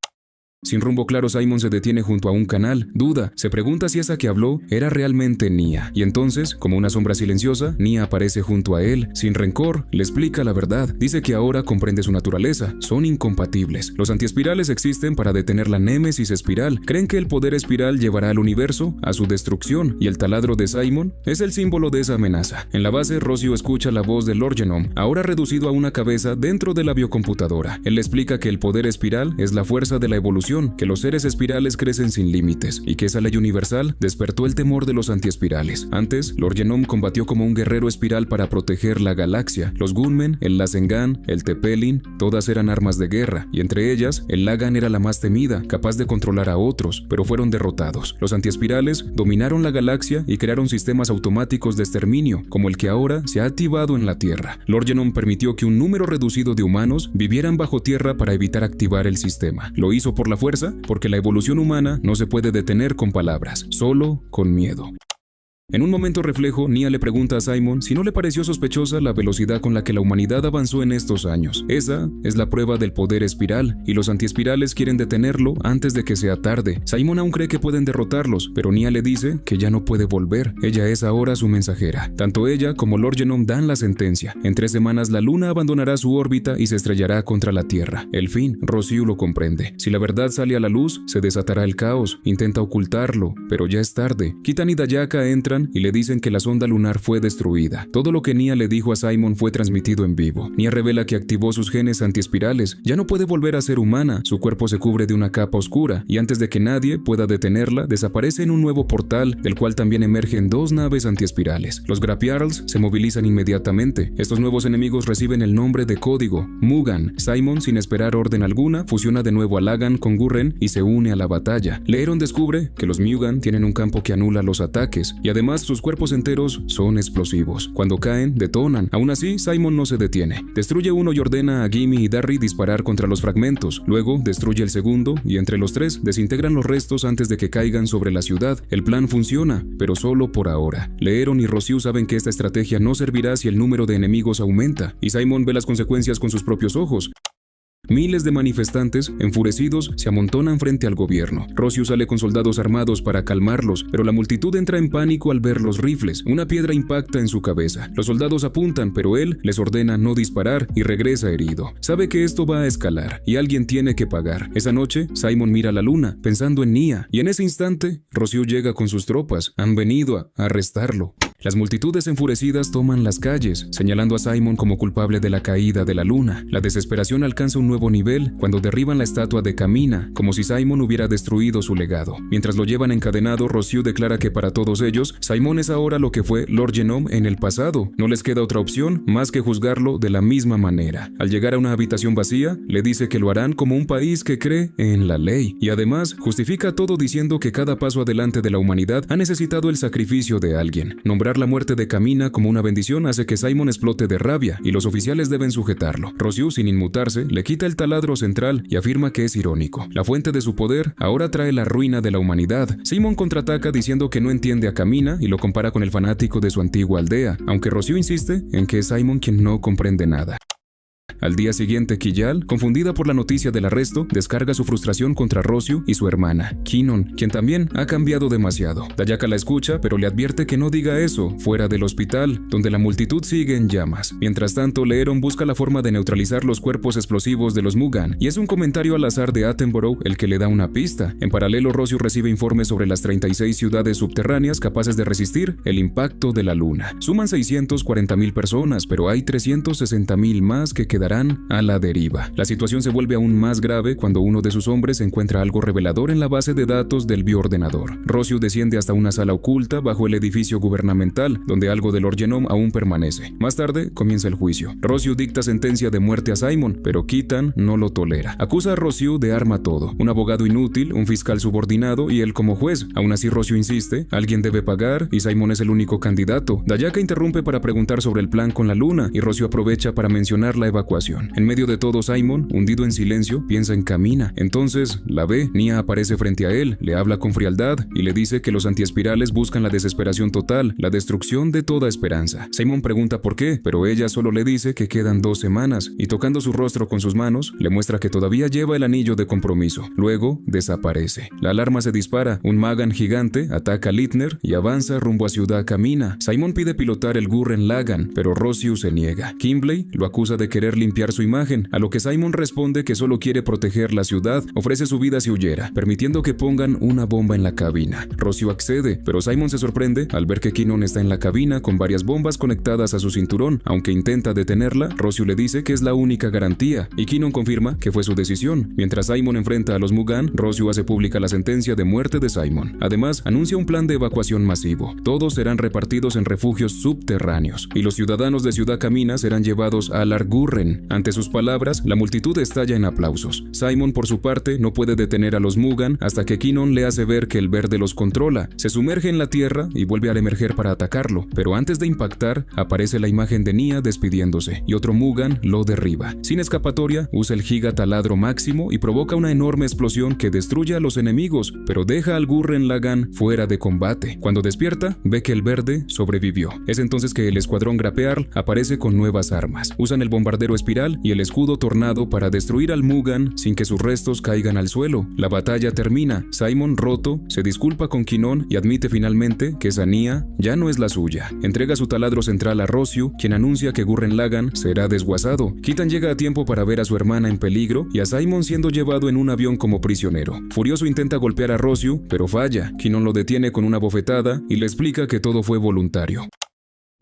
Sin rumbo claro, Simon se detiene junto a un canal, duda, se pregunta si esa que habló era realmente Nia. Y entonces, como una sombra silenciosa, Nia aparece junto a él. Sin rencor, le explica la verdad. Dice que ahora comprende su naturaleza. Son incompatibles. Los antiespirales existen para detener la némesis espiral. Creen que el poder espiral llevará al universo a su destrucción, y el taladro de Simon es el símbolo de esa amenaza. En la base, Rocio escucha la voz de Lord Genome, ahora reducido a una cabeza dentro de la biocomputadora. Él le explica que el poder espiral es la fuerza de la evolución, que los seres espirales crecen sin límites y que esa ley universal despertó el temor de los antiespirales. Antes, Lord Genome combatió como un guerrero espiral para proteger la galaxia. Los Gunmen, el Lasengan, el Tepelin, todas eran armas de guerra, y entre ellas, el Lagan era la más temida, capaz de controlar a otros, pero fueron derrotados. Los antiespirales dominaron la galaxia y crearon sistemas automáticos de exterminio, como el que ahora se ha activado en la Tierra. Lord Genome permitió que un número reducido de humanos vivieran bajo tierra para evitar activar el sistema. Lo hizo por la fuerza, porque la evolución humana no se puede detener con palabras, solo con miedo. En un momento reflejo, Nia le pregunta a Simon si no le pareció sospechosa la velocidad con la que la humanidad avanzó en estos años. Esa es la prueba del poder espiral, y los antiespirales quieren detenerlo antes de que sea tarde. Simon aún cree que pueden derrotarlos, pero Nia le dice que ya no puede volver. Ella es ahora su mensajera. Tanto ella como Lord Genome dan la sentencia. En 3 semanas la luna abandonará su órbita y se estrellará contra la Tierra. El fin, Rossiu lo comprende. Si la verdad sale a la luz, se desatará el caos. Intenta ocultarlo, pero ya es tarde. Keaton y Dayaka entran y le dicen que la sonda lunar fue destruida. Todo lo que Nia le dijo a Simon fue transmitido en vivo. Nia revela que activó sus genes antiespirales. Ya no puede volver a ser humana. Su cuerpo se cubre de una capa oscura, y antes de que nadie pueda detenerla, desaparece en un nuevo portal, del cual también emergen 2 naves antiespirales. Los Grapjarls se movilizan inmediatamente. Estos nuevos enemigos reciben el nombre de código: Mugan. Simon, sin esperar orden alguna, fusiona de nuevo a Lagann con Gurren y se une a la batalla. Leeron descubre que los Mugan tienen un campo que anula los ataques, y además sus cuerpos enteros son explosivos. Cuando caen, detonan. Aún así, Simon no se detiene. Destruye uno y ordena a Gimme y Darry disparar contra los fragmentos. Luego, destruye el segundo, y entre los 3 desintegran los restos antes de que caigan sobre la ciudad. El plan funciona, pero solo por ahora. Leeron y Rossiu saben que esta estrategia no servirá si el número de enemigos aumenta, y Simon ve las consecuencias con sus propios ojos. Miles de manifestantes, enfurecidos, se amontonan frente al gobierno. Rossiu sale con soldados armados para calmarlos, pero la multitud entra en pánico al ver los rifles. Una piedra impacta en su cabeza. Los soldados apuntan, pero él les ordena no disparar y regresa herido. Sabe que esto va a escalar y alguien tiene que pagar. Esa noche, Simon mira la luna, pensando en Nia, y en ese instante, Rossiu llega con sus tropas. Han venido a arrestarlo. Las multitudes enfurecidas toman las calles, señalando a Simon como culpable de la caída de la luna. La desesperación alcanza un nuevo nivel cuando derriban la estatua de Kamina, como si Simon hubiera destruido su legado. Mientras lo llevan encadenado, Rossiu declara que para todos ellos, Simon es ahora lo que fue Lord Genome en el pasado. No les queda otra opción más que juzgarlo de la misma manera. Al llegar a una habitación vacía, le dice que lo harán como un país que cree en la ley. Y además, justifica todo diciendo que cada paso adelante de la humanidad ha necesitado el sacrificio de alguien. Nombrar la muerte de Kamina como una bendición hace que Simon explote de rabia y los oficiales deben sujetarlo. Rossiu, sin inmutarse, le quita el taladro central y afirma que es irónico. La fuente de su poder ahora trae la ruina de la humanidad. Simon contraataca diciendo que no entiende a Kamina y lo compara con el fanático de su antigua aldea, aunque Rossiu insiste en que es Simon quien no comprende nada. Al día siguiente, Kiyal, confundida por la noticia del arresto, descarga su frustración contra Rossiu y su hermana, Kinon, quien también ha cambiado demasiado. Dayaka la escucha, pero le advierte que no diga eso fuera del hospital, donde la multitud sigue en llamas. Mientras tanto, Leeron busca la forma de neutralizar los cuerpos explosivos de los Mugan, y es un comentario al azar de Attenborough el que le da una pista. En paralelo, Rossiu recibe informes sobre las 36 ciudades subterráneas capaces de resistir el impacto de la luna. Suman 640,000 personas, pero hay 360,000 más que quedarán a la deriva. La situación se vuelve aún más grave cuando uno de sus hombres encuentra algo revelador en la base de datos del bioordenador. Rossiu desciende hasta una sala oculta bajo el edificio gubernamental, donde algo del Lord Genome aún permanece. Más tarde, comienza el juicio. Rossiu dicta sentencia de muerte a Simon, pero Kitan no lo tolera. Acusa a Rossiu de arma todo, un abogado inútil, un fiscal subordinado y él como juez. Aún así, Rossiu insiste, alguien debe pagar y Simon es el único candidato. Dayaka interrumpe para preguntar sobre el plan con la luna y Rossiu aprovecha para mencionar la evacuación. En medio de todo, Simon, hundido en silencio, piensa en Camina. Entonces, la ve. Nia aparece frente a él, le habla con frialdad y le dice que los antiespirales buscan la desesperación total, la destrucción de toda esperanza. Simon pregunta por qué, pero ella solo le dice que quedan 2 semanas y tocando su rostro con sus manos, le muestra que todavía lleva el anillo de compromiso. Luego, desaparece. La alarma se dispara, un Magan gigante ataca a Littner y avanza rumbo a Ciudad Camina. Simon pide pilotar el Gurren Lagann, pero Rossiu se niega. Kimbley lo acusa de querer limpiar su imagen, a lo que Simon responde que solo quiere proteger la ciudad, ofrece su vida si huyera, permitiendo que pongan una bomba en la cabina. Rossiu accede, pero Simon se sorprende al ver que Kinon está en la cabina con varias bombas conectadas a su cinturón. Aunque intenta detenerla, Rossiu le dice que es la única garantía, y Kinon confirma que fue su decisión. Mientras Simon enfrenta a los Mugan, Rossiu hace pública la sentencia de muerte de Simon. Además, anuncia un plan de evacuación masivo. Todos serán repartidos en refugios subterráneos, y los ciudadanos de Ciudad Camina serán llevados a Largurren. Ante sus palabras, la multitud estalla en aplausos. Simon, por su parte, no puede detener a los Mugan hasta que Kinon le hace ver que el verde los controla. Se sumerge en la tierra y vuelve a emerger para atacarlo, pero antes de impactar, aparece la imagen de Nia despidiéndose, y otro Mugan lo derriba. Sin escapatoria, usa el giga taladro máximo y provoca una enorme explosión que destruye a los enemigos, pero deja al Gurren Lagann fuera de combate. Cuando despierta, ve que el verde sobrevivió. Es entonces que el escuadrón Grapearl aparece con nuevas armas. Usan el bombardero espiral y el escudo tornado para destruir al Mugan sin que sus restos caigan al suelo. La batalla termina. Simon, roto, se disculpa con Kinon y admite finalmente que esa Nia ya no es la suya. Entrega su taladro central a Rossiu, quien anuncia que Gurren Lagann será desguazado. Kitan llega a tiempo para ver a su hermana en peligro y a Simon siendo llevado en un avión como prisionero. Furioso intenta golpear a Rossiu, pero falla. Kinon lo detiene con una bofetada y le explica que todo fue voluntario.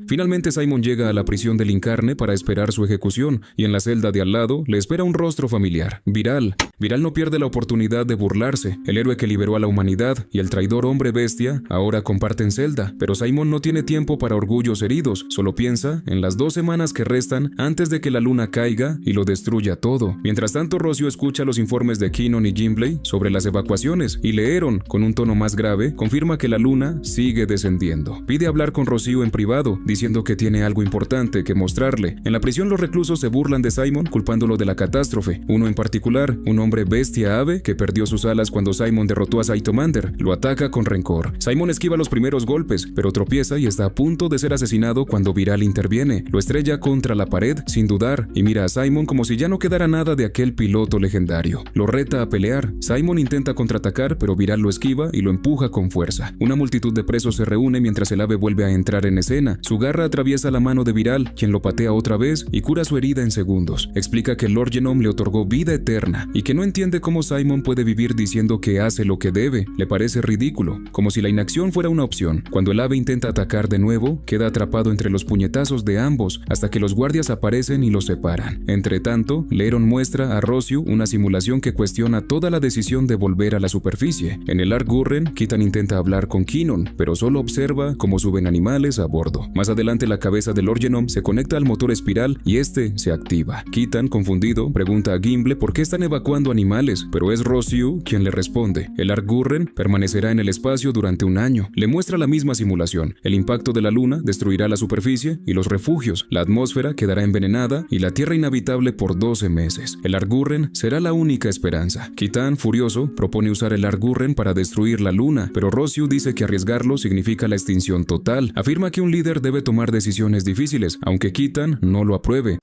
Finalmente Simon llega a la prisión del Incarne para esperar su ejecución, y en la celda de al lado le espera un rostro familiar, Viral. Viral no pierde la oportunidad de burlarse. El héroe que liberó a la humanidad y el traidor hombre bestia ahora comparten celda, pero Simon no tiene tiempo para orgullos heridos, solo piensa en las 2 semanas que restan antes de que la luna caiga y lo destruya todo. Mientras tanto, Rossiu escucha los informes de Kinon y Gimbley sobre las evacuaciones, y Leeron, con un tono más grave, confirma que la luna sigue descendiendo. Pide hablar con Rossiu en privado, diciendo que tiene algo importante que mostrarle. En la prisión los reclusos se burlan de Simon culpándolo de la catástrofe. Uno en particular, un hombre bestia ave que perdió sus alas cuando Simon derrotó a Saitomander, lo ataca con rencor. Simon esquiva los primeros golpes, pero tropieza y está a punto de ser asesinado cuando Viral interviene. Lo estrella contra la pared sin dudar y mira a Simon como si ya no quedara nada de aquel piloto legendario. Lo reta a pelear. Simon intenta contraatacar, pero Viral lo esquiva y lo empuja con fuerza. Una multitud de presos se reúne mientras el ave vuelve a entrar en escena. Su garra atraviesa la mano de Viral, quien lo patea otra vez y cura su herida en segundos. Explica que el Lord Genome le otorgó vida eterna y que no entiende cómo Simon puede vivir diciendo que hace lo que debe. Le parece ridículo, como si la inacción fuera una opción. Cuando el ave intenta atacar de nuevo, queda atrapado entre los puñetazos de ambos hasta que los guardias aparecen y los separan. Entre tanto, Leeron muestra a Rossiu una simulación que cuestiona toda la decisión de volver a la superficie. En el Ark Gurren, Kitan intenta hablar con Kinon, pero solo observa cómo suben animales a bordo. Más adelante, la cabeza del Lord Genome se conecta al motor espiral y este se activa. Kitan, confundido, pregunta a Gimble por qué están evacuando animales, pero es Rossiu quien le responde. El Ark Gurren permanecerá en el espacio durante 1 año. Le muestra la misma simulación. El impacto de la luna destruirá la superficie y los refugios. La atmósfera quedará envenenada y la tierra inhabitable por 12 meses. El Ark Gurren será la única esperanza. Kitan, furioso, propone usar el Ark Gurren para destruir la luna, pero Rossiu dice que arriesgarlo significa la extinción total. Afirma que un líder debe tomar decisiones difíciles, aunque Kitan no lo apruebe.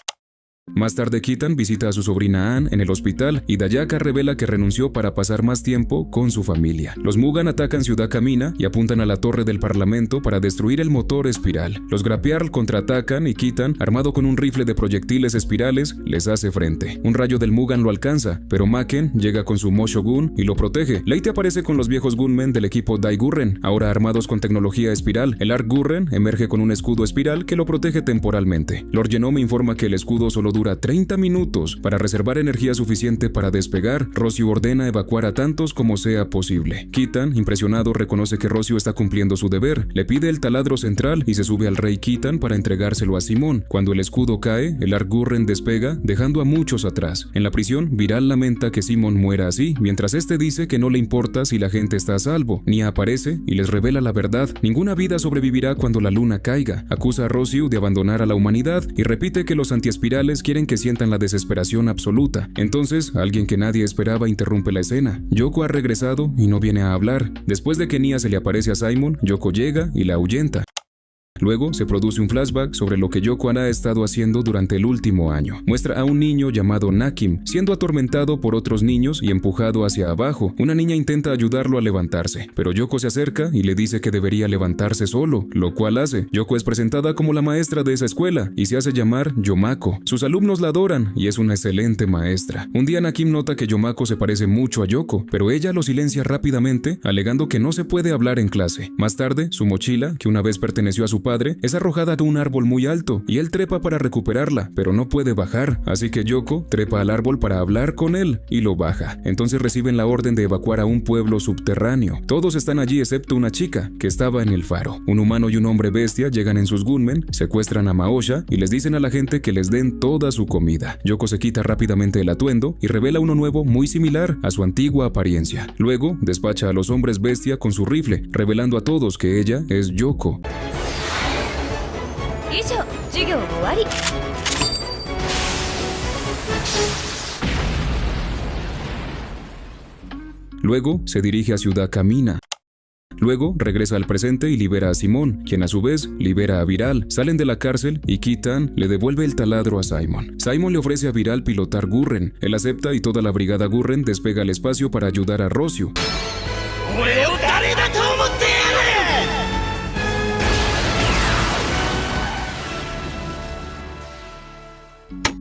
Más tarde Kitan visita a su sobrina Anne en el hospital y Dayaka revela que renunció para pasar más tiempo con su familia. Los Mugan atacan Ciudad Kamina y apuntan a la torre del parlamento para destruir el motor espiral. Los Grapearl contraatacan y Kitan, armado con un rifle de proyectiles espirales, les hace frente. Un rayo del Mugan lo alcanza, pero Maken llega con su Moshogun y lo protege. Leite aparece con los viejos gunmen del equipo Dai Gurren, ahora armados con tecnología espiral. El Arc Gurren emerge con un escudo espiral que lo protege temporalmente. Lord Genome informa que el escudo solo dura 30 minutos. Para reservar energía suficiente para despegar, Rossiu ordena evacuar a tantos como sea posible. Kitan, impresionado, reconoce que Rossiu está cumpliendo su deber. Le pide el taladro central y se sube al rey Kitan para entregárselo a Simón. Cuando el escudo cae, el Arc Gurren despega, dejando a muchos atrás. En la prisión, Viral lamenta que Simón muera así, mientras este dice que no le importa si la gente está a salvo. Nia aparece y les revela la verdad. Ninguna vida sobrevivirá cuando la luna caiga. Acusa a Rossiu de abandonar a la humanidad y repite que los antiespirales quieren que sientan la desesperación absoluta. Entonces, alguien que nadie esperaba interrumpe la escena. Yoko ha regresado y no viene a hablar. Después de que Nia se le aparece a Simon, Yoko llega y la ahuyenta. Luego se produce un flashback sobre lo que Yoko ha estado haciendo durante el último año. Muestra a un niño llamado Nakim siendo atormentado por otros niños y empujado hacia abajo. Una niña intenta ayudarlo a levantarse, pero Yoko se acerca y le dice que debería levantarse solo, lo cual hace. Yoko es presentada como la maestra de esa escuela y se hace llamar Yomako. Sus alumnos la adoran y es una excelente maestra. Un día Nakim nota que Yomako se parece mucho a Yoko, pero ella lo silencia rápidamente, alegando que no se puede hablar en clase. Más tarde, su mochila, que una vez perteneció a su padre, es arrojada de un árbol muy alto y él trepa para recuperarla, pero no puede bajar, así que Yoko trepa al árbol para hablar con él y lo baja. Entonces reciben la orden de evacuar a un pueblo subterráneo. Todos están allí excepto una chica que estaba en el faro. Un humano y un hombre bestia llegan en sus gunmen, secuestran a Maosha y les dicen a la gente que les den toda su comida. Yoko se quita rápidamente el atuendo y revela uno nuevo muy similar a su antigua apariencia. Luego despacha a los hombres bestia con su rifle, revelando a todos que ella es Yoko. Luego se dirige a Ciudad Kamina. Luego regresa al presente y libera a Simón, quien a su vez libera a Viral. Salen de la cárcel y Kitan le devuelve el taladro a Simon. Simon le ofrece a Viral pilotar Gurren. Él acepta y toda la brigada Gurren despega al espacio para ayudar a Rossiu.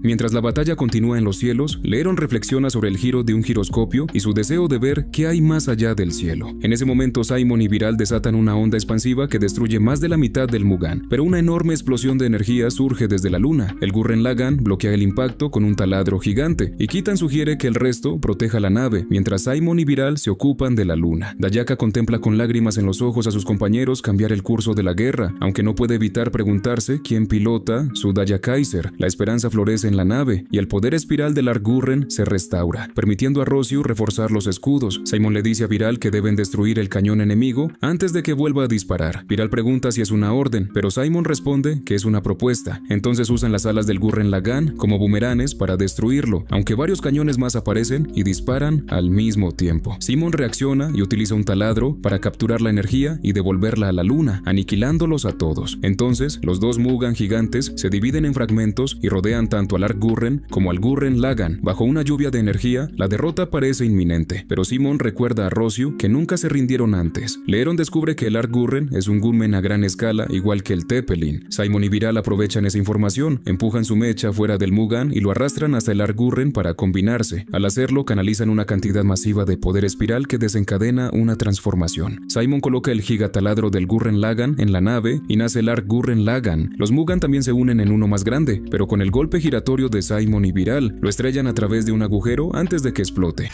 Mientras la batalla continúa en los cielos, Leeron reflexiona sobre el giro de un giroscopio y su deseo de ver qué hay más allá del cielo. En ese momento Simon y Viral desatan una onda expansiva que destruye más de la mitad del Mugan, pero una enorme explosión de energía surge desde la luna. El Gurren Lagann bloquea el impacto con un taladro gigante y Kitan sugiere que el resto proteja la nave, mientras Simon y Viral se ocupan de la luna. Dayaka contempla con lágrimas en los ojos a sus compañeros cambiar el curso de la guerra, aunque no puede evitar preguntarse quién pilota su Dayakaiser. La esperanza florece en la nave y el poder espiral del Arc Gurren se restaura, permitiendo a Rossiu reforzar los escudos. Simon le dice a Viral que deben destruir el cañón enemigo antes de que vuelva a disparar. Viral pregunta si es una orden, pero Simon responde que es una propuesta. Entonces usan las alas del Gurren Lagann como bumeranes para destruirlo, aunque varios cañones más aparecen y disparan al mismo tiempo. Simon reacciona y utiliza un taladro para capturar la energía y devolverla a la luna, aniquilándolos a todos. Entonces, los dos Mugan gigantes se dividen en fragmentos y rodean tanto al Arc Gurren como al Gurren Lagann. Bajo una lluvia de energía, la derrota parece inminente, pero Simon recuerda a Rossiu que nunca se rindieron antes. Leeron descubre que el Arc Gurren es un gunmen a gran escala igual que el Teppelin. Simon y Viral aprovechan esa información, empujan su mecha fuera del Mugan y lo arrastran hasta el Arc Gurren para combinarse. Al hacerlo, canalizan una cantidad masiva de poder espiral que desencadena una transformación. Simon coloca el gigataladro del Gurren Lagann en la nave y nace el Arc Gurren Lagann. Los Mugan también se unen en uno más grande, pero con el golpe giratorio de Simon y Viral, lo estrellan a través de un agujero antes de que explote.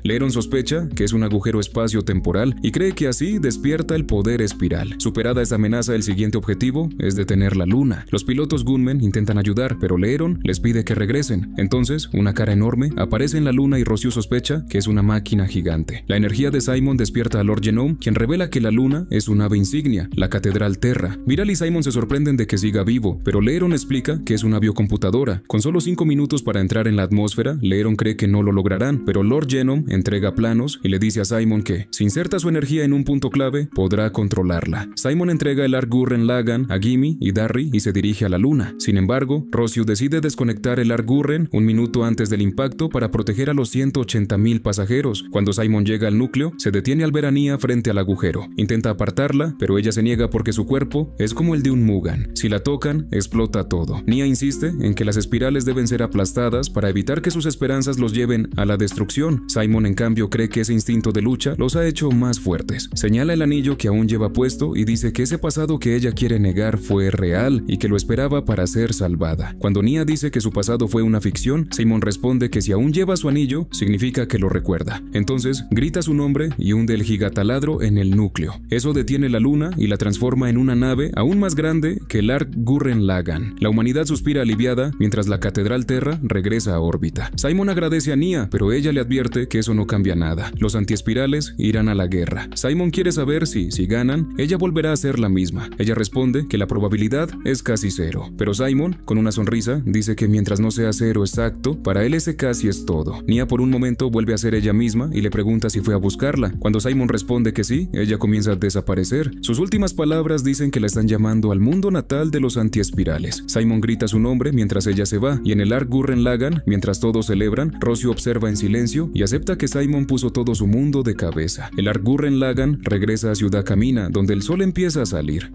Leeron sospecha que es un agujero espacio-temporal y cree que así despierta el poder espiral. Superada esa amenaza, el siguiente objetivo es detener la luna. Los pilotos gunmen intentan ayudar, pero Leeron les pide que regresen. Entonces, una cara enorme aparece en la luna y Rossiu sospecha que es una máquina gigante. La energía de Simon despierta a Lord Genome, quien revela que la luna es un ave insignia, la Catedral Terra. Viral y Simon se sorprenden de que siga vivo, pero Leeron explica que es una biocomputadora. Con solo 5 minutos para entrar en la atmósfera, Leeron cree que no lo lograrán, pero Lord Genome entrega planos y le dice a Simon que, si inserta su energía en un punto clave, podrá controlarla. Simon entrega el Ark Gurren Lagann a Gimme y Darry y se dirige a la luna. Sin embargo, Rossiu decide desconectar el Ark Gurren un minuto antes del impacto para proteger a los 180,000 pasajeros. Cuando Simon llega al núcleo, se detiene al ver a Nia frente al agujero. Intenta apartarla, pero ella se niega porque su cuerpo es como el de un Mugan. Si la tocan, explota todo. Nia insiste en que las espirales deben ser aplastadas para evitar que sus esperanzas los lleven a la destrucción. Simon, en cambio, cree que ese instinto de lucha los ha hecho más fuertes. Señala el anillo que aún lleva puesto y dice que ese pasado que ella quiere negar fue real y que lo esperaba para ser salvada. Cuando Nia dice que su pasado fue una ficción, Simon responde que si aún lleva su anillo, significa que lo recuerda. Entonces, grita su nombre y hunde el gigataladro en el núcleo. Eso detiene la luna y la transforma en una nave aún más grande que el Ark Gurren Lagann. La humanidad suspira aliviada mientras la Catedral Terra regresa a órbita. Simon agradece a Nia, pero ella le advierte que eso no cambia nada. Los antiespirales irán a la guerra. Simon quiere saber si ganan, ella volverá a ser la misma. Ella responde que la probabilidad es casi cero. Pero Simon, con una sonrisa, dice que mientras no sea cero exacto, para él ese casi es todo. Nia por un momento vuelve a ser ella misma y le pregunta si fue a buscarla. Cuando Simon responde que sí, ella comienza a desaparecer. Sus últimas palabras dicen que la están llamando al mundo natal de los antiespirales. Simon grita su nombre mientras ella se va, y en el Ark Gurren Lagann, mientras todos celebran, Rossiu observa en silencio y acepta que Simon puso todo su mundo de cabeza. El Ark Gurren Lagann regresa a Ciudad Camina, donde el sol empieza a salir.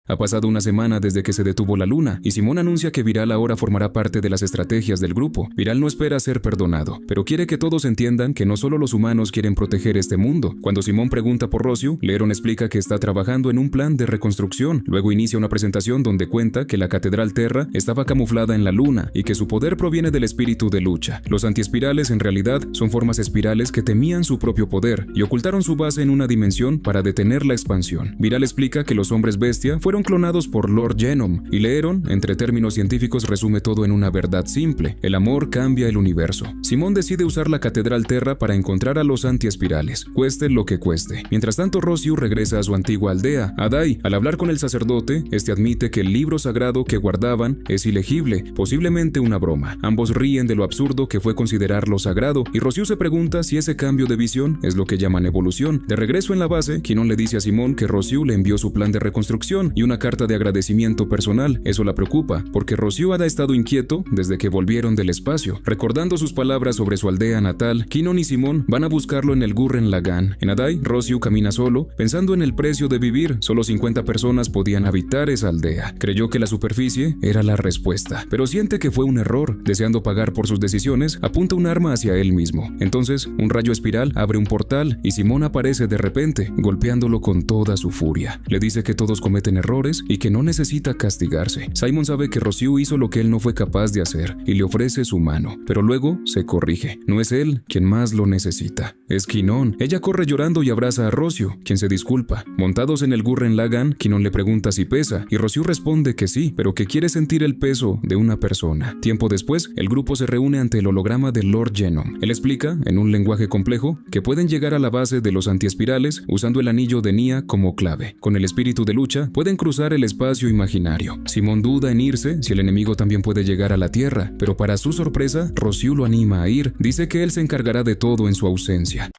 Ha pasado una semana desde que se detuvo la luna, y Simón anuncia que Viral ahora formará parte de las estrategias del grupo. Viral no espera ser perdonado, pero quiere que todos entiendan que no solo los humanos quieren proteger este mundo. Cuando Simón pregunta por Rossiu, Leron explica que está trabajando en un plan de reconstrucción. Luego inicia una presentación donde cuenta que la Catedral Terra estaba camuflada en la luna y que su poder proviene del espíritu de lucha. Los antiespirales en realidad son formas espirales que temían su propio poder y ocultaron su base en una dimensión para detener la expansión. Viral explica que los hombres bestia fueron clonados por Lord Genom, y Leron, entre términos científicos, resume todo en una verdad simple: el amor cambia el universo. Simón decide usar la Catedral Terra para encontrar a los antiespirales, cueste lo que cueste. Mientras tanto, Rossiu regresa a su antigua aldea, Adai. Al hablar con el sacerdote, este admite que el libro sagrado que guardaban es ilegible, posiblemente una broma. Ambos ríen de lo absurdo que fue considerarlo sagrado, y Rossiu se pregunta si ese cambio de visión es lo que llaman evolución. De regreso en la base, Quinon le dice a Simón que Rossiu le envió su plan de reconstrucción y una carta de agradecimiento personal. Eso la preocupa, porque Rossiu ha estado inquieto desde que volvieron del espacio. Recordando sus palabras sobre su aldea natal, Quinon y Simón van a buscarlo en el Gurren Lagann. En Adai, Rossiu camina solo, pensando en el precio de vivir. Solo 50 personas podían habitar esa aldea. Creyó que la superficie era la respuesta, pero siente que fue un error. Deseando pagar por sus decisiones, apunta un arma hacia él mismo. Entonces, un rayo espiral abre un portal y Simón aparece de repente, golpeándolo con toda su furia. Le dice que todos cometen errores y que no necesita castigarse. Simon sabe que Rossiu hizo lo que él no fue capaz de hacer y le ofrece su mano, pero luego se corrige. No es él quien más lo necesita, es Quinon. Ella corre llorando y abraza a Rossiu, quien se disculpa. Montados en el Gurren Lagann, Quinon le pregunta si pesa y Rossiu responde que sí, pero que quiere sentir el peso de una persona. Tiempo después, el grupo se reúne ante el holograma de Lord Genom. Él explica, en un lenguaje complejo, que pueden llegar a la base de los antiespirales usando el anillo de Nia como clave. Con el espíritu de lucha, pueden cruzar el espacio imaginario. Simón duda en irse si el enemigo también puede llegar a la Tierra, pero para su sorpresa, Rossiu lo anima a ir. Dice que él se encargará de todo en su ausencia.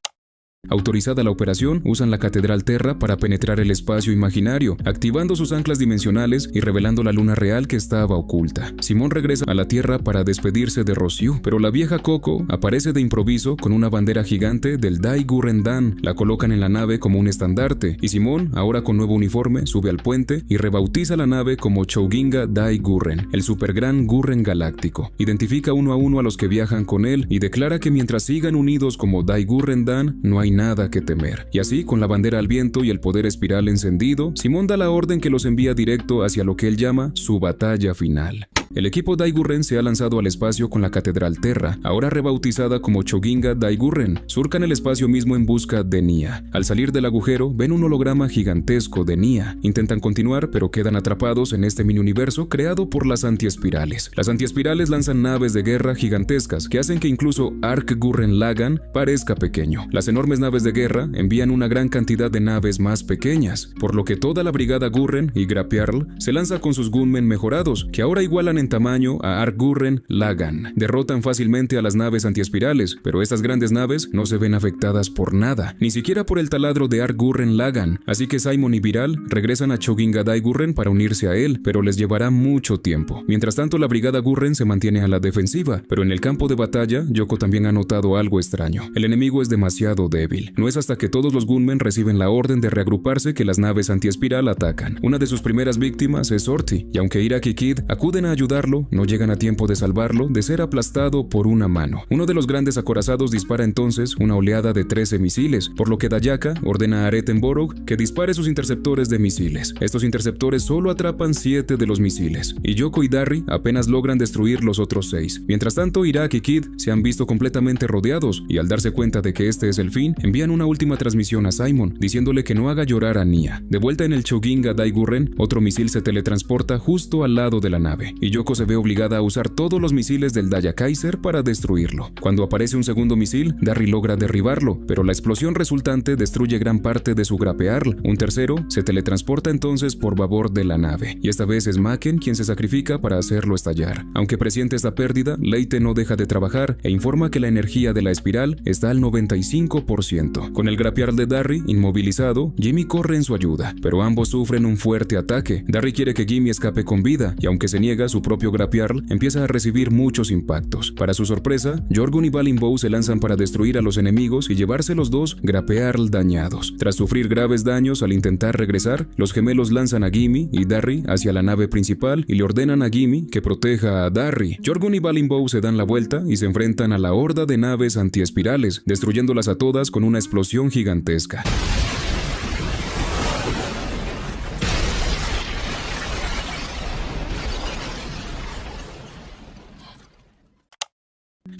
Autorizada la operación, usan la Catedral Terra para penetrar el espacio imaginario, activando sus anclas dimensionales y revelando la luna real que estaba oculta. Simón regresa a la Tierra para despedirse de Rossiu, pero la vieja Coco aparece de improviso con una bandera gigante del Dai Gurren Dan. La colocan en la nave como un estandarte, y Simón, ahora con nuevo uniforme, sube al puente y rebautiza la nave como Chouginga Dai Gurren, el supergran Gurren galáctico. Identifica uno a uno a los que viajan con él y declara que mientras sigan unidos como Dai Gurren Dan, no hay nada que temer. Y así, con la bandera al viento y el poder espiral encendido, Simón da la orden que los envía directo hacia lo que él llama su batalla final. El equipo Dai Gurren se ha lanzado al espacio con la Catedral Terra, ahora rebautizada como Chouginga Dai Gurren. Surcan el espacio mismo en busca de Nia. Al salir del agujero, ven un holograma gigantesco de Nia. Intentan continuar, pero quedan atrapados en este mini-universo creado por las antiespirales. Las antiespirales lanzan naves de guerra gigantescas que hacen que incluso Ark Gurren Lagann parezca pequeño. Las enormes grandes naves de guerra envían una gran cantidad de naves más pequeñas, por lo que toda la brigada Gurren y Grapjarl se lanza con sus gunmen mejorados, que ahora igualan en tamaño a Arc-Gurren Lagann. Derrotan fácilmente a las naves antiespirales, pero estas grandes naves no se ven afectadas por nada, ni siquiera por el taladro de Arc-Gurren Lagann, así que Simon y Viral regresan a Cho'Gingadai Gurren para unirse a él, pero les llevará mucho tiempo. Mientras tanto, la brigada Gurren se mantiene a la defensiva, pero en el campo de batalla, Yoko también ha notado algo extraño. El enemigo es demasiado débil. No es hasta que todos los gunmen reciben la orden de reagruparse que las naves antiespiral atacan. Una de sus primeras víctimas es Sorti, y aunque Iraq y Kid acuden a ayudarlo, no llegan a tiempo de salvarlo de ser aplastado por una mano. Uno de los grandes acorazados dispara entonces una oleada de 13 misiles, por lo que Dayaka ordena a Aretenborg que dispare sus interceptores de misiles. Estos interceptores solo atrapan 7 de los misiles, y Yoko y Darry apenas logran destruir los otros 6. Mientras tanto, Iraq y Kid se han visto completamente rodeados, y al darse cuenta de que este es el fin, envían una última transmisión a Simon, diciéndole que no haga llorar a Nia. De vuelta en el Cho'Gingadai Gurren, otro misil se teletransporta justo al lado de la nave, y Yoko se ve obligada a usar todos los misiles del Dayakaiser para destruirlo. Cuando aparece un segundo misil, Darry logra derribarlo, pero la explosión resultante destruye gran parte de su Grapjarl. Un tercero se teletransporta entonces por babor de la nave, y esta vez es Maken quien se sacrifica para hacerlo estallar. Aunque presiente esta pérdida, Leite no deja de trabajar e informa que la energía de la espiral está al 95%. Con el Grapjarl de Darry inmovilizado, Jimmy corre en su ayuda, pero ambos sufren un fuerte ataque. Darry quiere que Jimmy escape con vida, y aunque se niega, su propio Grapjarl empieza a recibir muchos impactos. Para su sorpresa, Jorgun y Balin Bow se lanzan para destruir a los enemigos y llevarse los dos Grapjarl dañados. Tras sufrir graves daños al intentar regresar, los gemelos lanzan a Gimmy y Darry hacia la nave principal y le ordenan a Gimmy que proteja a Darry. Jorgun y Balin Bow se dan la vuelta y se enfrentan a la horda de naves antiespirales, destruyéndolas a todas con una explosión gigantesca.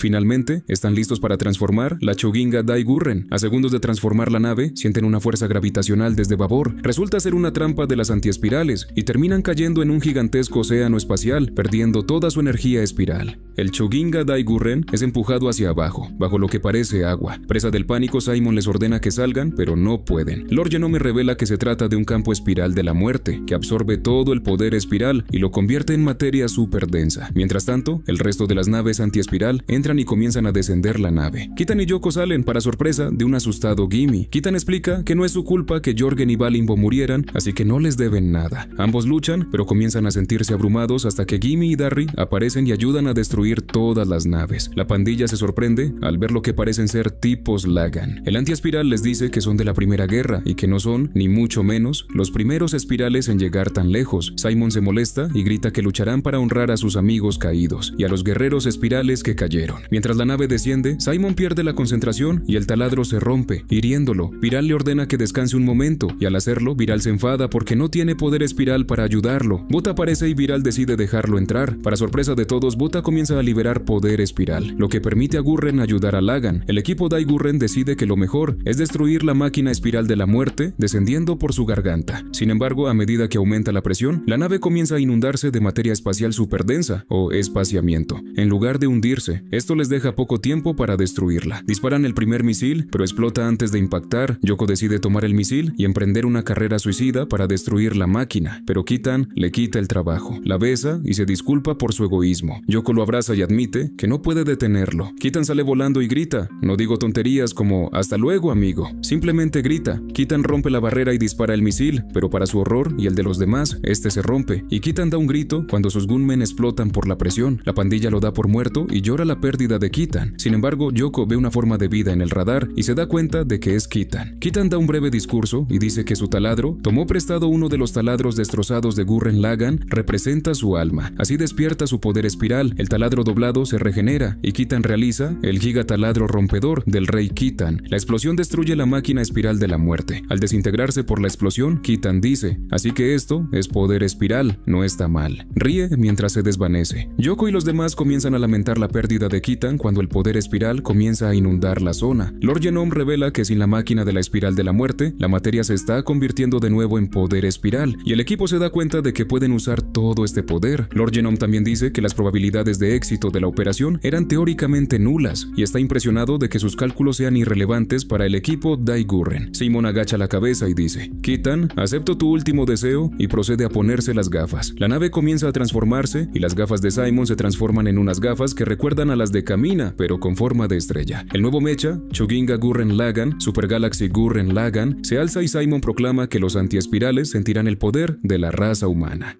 Finalmente, están listos para transformar la Cho'Gingadai Gurren. A segundos de transformar la nave, sienten una fuerza gravitacional desde babor. Resulta ser una trampa de las antiespirales y terminan cayendo en un gigantesco océano espacial, perdiendo toda su energía espiral. El Cho'Gingadai Gurren es empujado hacia abajo, bajo lo que parece agua. Presa del pánico, Simon les ordena que salgan, pero no pueden. Lord Genome revela que se trata de un campo espiral de la muerte, que absorbe todo el poder espiral y lo convierte en materia súper densa. Mientras tanto, el resto de las naves antiespiral entran y comienzan a descender la nave. Kitan y Yoko salen para sorpresa de un asustado Gimmy. Kitan explica que no es su culpa que Jorgen y Balin Bow murieran, así que no les deben nada. Ambos luchan, pero comienzan a sentirse abrumados hasta que Gimmy y Darry aparecen y ayudan a destruir todas las naves. La pandilla se sorprende al ver lo que parecen ser tipos Lagann. El antiespiral les dice que son de la Primera Guerra y que no son, ni mucho menos, los primeros espirales en llegar tan lejos. Simon se molesta y grita que lucharán para honrar a sus amigos caídos y a los guerreros espirales que cayeron. Mientras la nave desciende, Simon pierde la concentración y el taladro se rompe, hiriéndolo. Viral le ordena que descanse un momento, y al hacerlo, Viral se enfada porque no tiene poder espiral para ayudarlo. Bota aparece y Viral decide dejarlo entrar. Para sorpresa de todos, Bota comienza a liberar poder espiral, lo que permite a Gurren ayudar a Lagann. El equipo Dai Gurren decide que lo mejor es destruir la máquina espiral de la muerte, descendiendo por su garganta. Sin embargo, a medida que aumenta la presión, la nave comienza a inundarse de materia espacial superdensa, o espaciamiento, en lugar de hundirse. Esto les deja poco tiempo para destruirla. Disparan el primer misil, pero explota antes de impactar. Yoko decide tomar el misil y emprender una carrera suicida para destruir la máquina, pero Kitan le quita el trabajo. La besa y se disculpa por su egoísmo. Yoko lo abraza y admite que no puede detenerlo. Kitan sale volando y grita. No digo tonterías como "hasta luego, amigo". Simplemente grita. Kitan rompe la barrera y dispara el misil, pero para su horror y el de los demás, este se rompe, y Kitan da un grito cuando sus gunmen explotan por la presión. La pandilla lo da por muerto y llora la pérdida de Kitan. Sin embargo, Yoko ve una forma de vida en el radar y se da cuenta de que es Kitan. Kitan da un breve discurso y dice que su taladro tomó prestado uno de los taladros destrozados de Gurren Lagann, representa su alma. Así despierta su poder espiral, el taladro doblado se regenera y Kitan realiza el gigataladro rompedor del rey Kitan. La explosión destruye la máquina espiral de la muerte. Al desintegrarse por la explosión, Kitan dice: "Así que esto es poder espiral, no está mal". Ríe mientras se desvanece. Yoko y los demás comienzan a lamentar la pérdida de Kitan cuando el poder espiral comienza a inundar la zona. Lord Genome revela que sin la máquina de la espiral de la muerte, la materia se está convirtiendo de nuevo en poder espiral, y el equipo se da cuenta de que pueden usar todo este poder. Lord Genome también dice que las probabilidades de éxito de la operación eran teóricamente nulas y está impresionado de que sus cálculos sean irrelevantes para el equipo Dai Gurren. Simon agacha la cabeza y dice: Kitan, acepto tu último deseo, y procede a ponerse las gafas. La nave comienza a transformarse y las gafas de Simon se transforman en unas gafas que recuerdan a las de Kamina, pero con forma de estrella. El nuevo mecha, Chuginga Gurren Lagann, Super Galaxy Gurren Lagann, se alza y Simon proclama que los antiespirales sentirán el poder de la raza humana.